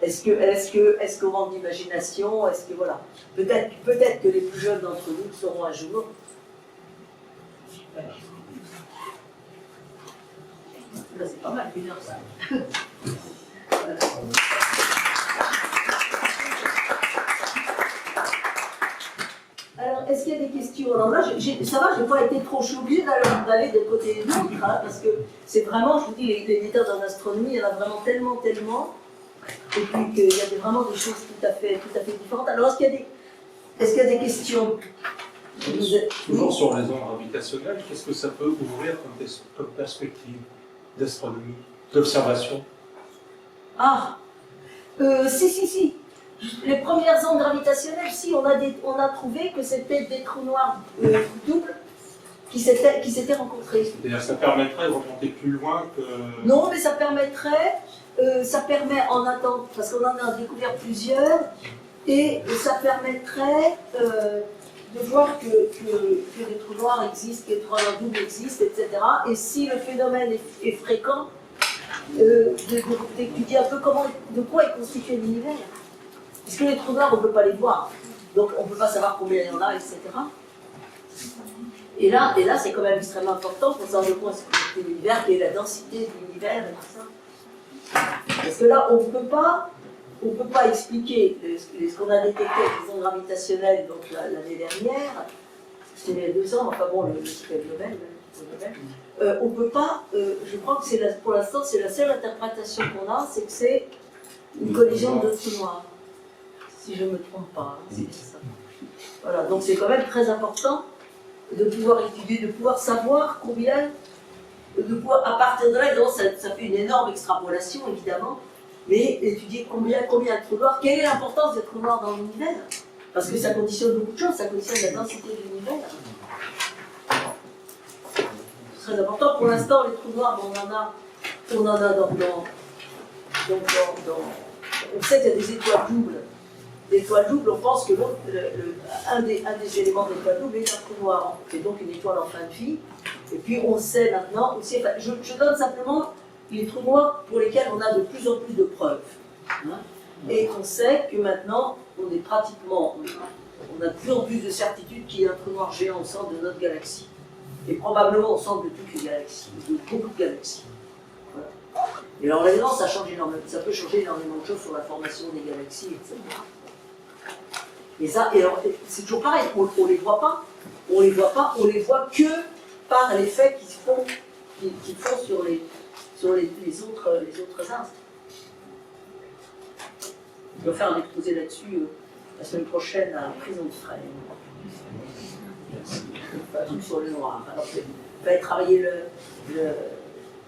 est-ce qu'on manque d'imagination? Est-ce que voilà, peut-être que les plus jeunes d'entre nous sauront un jour. Là, c'est pas mal, 1 heure ça. Voilà. Alors, est-ce qu'il y a des questions? Alors là, ça va, je n'ai pas été trop obligée d'aller de côté des autres, hein, parce que c'est vraiment, je vous dis, les méthodes en astronomie, il y en a vraiment tellement, et puis qu'il y a vraiment des choses tout à fait différentes. Alors, est-ce qu'il y a des questions? Toujours sur les ondes gravitationnelles, qu'est-ce que ça peut ouvrir comme perspective d'astronomie, d'observation? Ah, si. Les premières ondes gravitationnelles, si, on a trouvé que c'était des trous noirs doubles qui s'étaient rencontrés. C'est-à-dire que ça permettrait de remonter plus loin que... Non, mais ça permet en attendant, parce qu'on en a découvert plusieurs, et ça permettrait de voir que les trous noirs existent, que les trous noirs doubles existent, etc. Et si le phénomène est fréquent, d'étudier un peu de quoi est constitué l'univers. Puisque les trous noirs, on ne peut pas les voir. Donc on ne peut pas savoir combien il y en a, etc. Et là c'est quand même extrêmement important pour savoir de quoi est constitué l'univers, quelle est la densité de l'univers et tout ça. Parce que là, on ne peut pas expliquer ce qu'on a détecté avec les ondes gravitationnelles donc l'année dernière, c'était il y a 2 ans, enfin bon, le Nobel, on peut pas, je crois que pour l'instant, c'est la seule interprétation qu'on a, c'est que c'est une collision de trous noirs. Si je ne me trompe pas, c'est ça. Voilà, donc c'est quand même très important de pouvoir étudier, de pouvoir savoir combien, à partir de là, ça fait une énorme extrapolation évidemment, mais étudier combien de trous noirs, quelle est l'importance des trous noirs dans l'univers, parce que ça conditionne beaucoup de choses, ça conditionne la densité de l'univers. C'est très important. Pour l'instant, les trous noirs, on en a on sait qu'il y a des étoiles doubles. Les étoiles doubles, on pense que un des éléments de l'étoile double est un trou noir. C'est donc une étoile en fin de vie. Et puis on sait maintenant aussi, enfin, je donne simplement les trous noirs pour lesquels on a de plus en plus de preuves. Hein. Et on sait que maintenant, on a de plus en plus de certitude qu'il y a un trou noir géant au centre de notre galaxie. Et probablement au centre de toutes les galaxies, de beaucoup de galaxies. Voilà. Et alors évidemment, ça peut changer énormément de choses sur la formation des galaxies, etc. Et alors, c'est toujours pareil, on ne les voit pas, on les voit que par l'effet qu'ils font sur les autres astres. On doit faire un exposé là-dessus la semaine prochaine à la prison de Fresnes. Pas tout sur le noir. Alors, il fallait travailler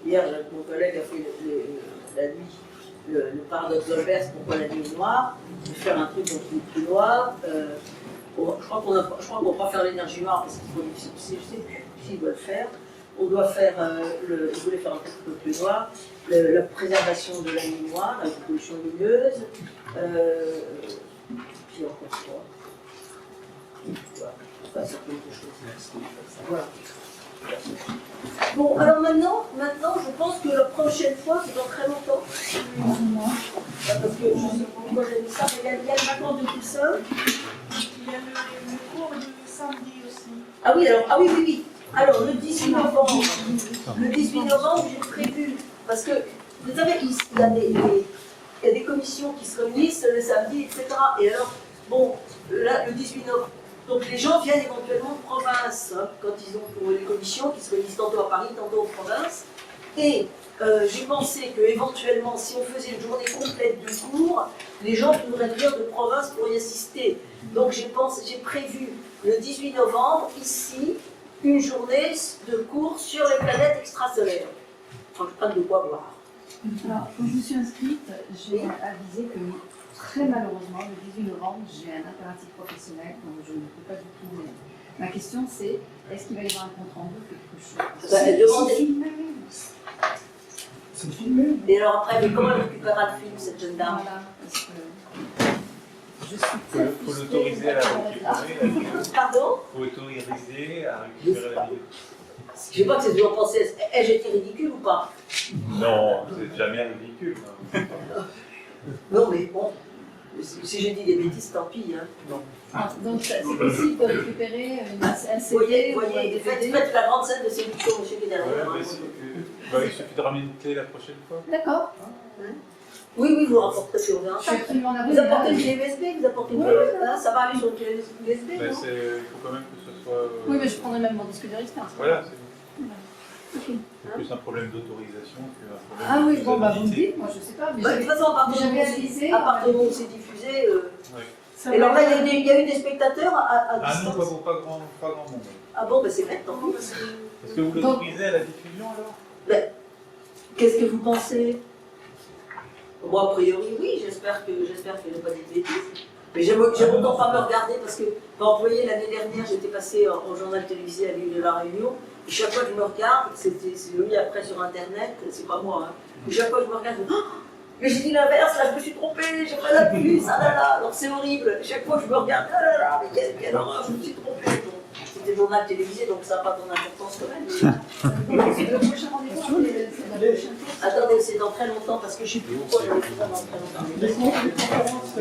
hier, mon collègue a fait la nuit, le paradoxe d'Olbers, pourquoi la nuit est noire, de faire un truc contre les plus noirs. Je crois qu'on ne va pas faire l'énergie noire parce qu'il faut difficile, je sais plus s'il doit le faire. On doit faire, je voulais faire un truc contre le plus noir, la préservation de la nuit noire, la pollution lumineuse, puis encore quoi. Voilà. Enfin, ça peut être quelque chose. Voilà. Bon, alors maintenant, je pense que la prochaine fois, c'est dans très longtemps. Parce que je sais pas pourquoi j'ai dit ça, mais il y a le vacances de tout seul. Il y a le cours de samedi aussi. Ah oui. Alors, le 18 novembre, j'ai prévu, parce que, vous savez, il y a des commissions qui se réunissent le samedi, etc. Et alors, bon, là, le 18 novembre, donc les gens viennent éventuellement de province, hein, quand ils ont pour les commissions qui se réunissent tantôt à Paris, tantôt en province. Et j'ai pensé qu'éventuellement, si on faisait une journée complète de cours, les gens pourraient venir de province pour y assister. Donc j'ai prévu le 18 novembre, ici, une journée de cours sur les planètes extrasolaires. Enfin, je pas de quoi voir. Alors, quand je me suis inscrite, j'ai avisé que très malheureusement, le 18 novembre, j'ai un impératif professionnel, donc je ne peux pas du tout. Ma question c'est, est-ce qu'il va y avoir un compte rendu ou quelque chose? C'est filmé. C'est filmé. Et alors après, mais comment elle récupérera le film, cette jeune dame? Voilà, parce que je suis très Il faut l'autoriser à la récupérer. Pardon? Il faut autoriser à récupérer la vidéo. Je ne sais pas que c'est toujours pensé. Ai-je été ridicule ou pas? Non, c'est jamais ridicule. Non, mais bon, si j'ai dit des bêtises, tant pis. Hein. Non. Ah, donc c'est possible de récupérer un CD Voyez, faites la grande scène de séduction, monsieur qui est derrière. Ouais, il suffit de ramener une clé la prochaine fois. D'accord. Oui, vous rapporterez si on verra. Je suis absolument Vous apportez une clé USB, vous apportez une clé USB, ça va aller sur une clé USB, Ben, non? il faut quand même que ce soit... Oui, mais je prendrai même mon disque de l'expérience. Voilà, c'est bon. Okay. C'est plus un problème d'autorisation qu'un problème Ah oui, de bon, bah vous me faisabilité. dites, moi je sais pas. Mais De toute façon, à partir du moment où c'est diffusé. Ouais. Et alors là, il y a eu des spectateurs à Ah non, distance. pas grand monde. Ah bon, ben c'est maintenant. Est-ce que vous l'autorisez à la diffusion alors? Ben, qu'est-ce que vous pensez? Moi, a priori, oui, j'espère que je n'ai pas dit de bêtises. Mais j'aime autant pas me regarder parce que, vous voyez, l'année dernière, j'étais passé au journal télévisé à l'île de la Réunion. Et chaque fois que je me regarde, c'est mis après sur Internet, c'est pas moi. Hein. Et chaque fois que je me regarde, je me dis, oh, mais j'ai dit l'inverse, là, je me suis trompée, j'ai pas la plus, ah là là. Alors c'est horrible. Chaque fois que je me regarde, ah là là, mais quelle horreur, je me suis trompée. Bon, c'était le journal télévisé, donc ça n'a pas ton importance quand même. Mais... Le prochain rendez-vous, c'est la prochaine fois. Attendez, c'est dans très longtemps parce que je ne sais plus pourquoi j'avais fait ça dans très longtemps. Les conférences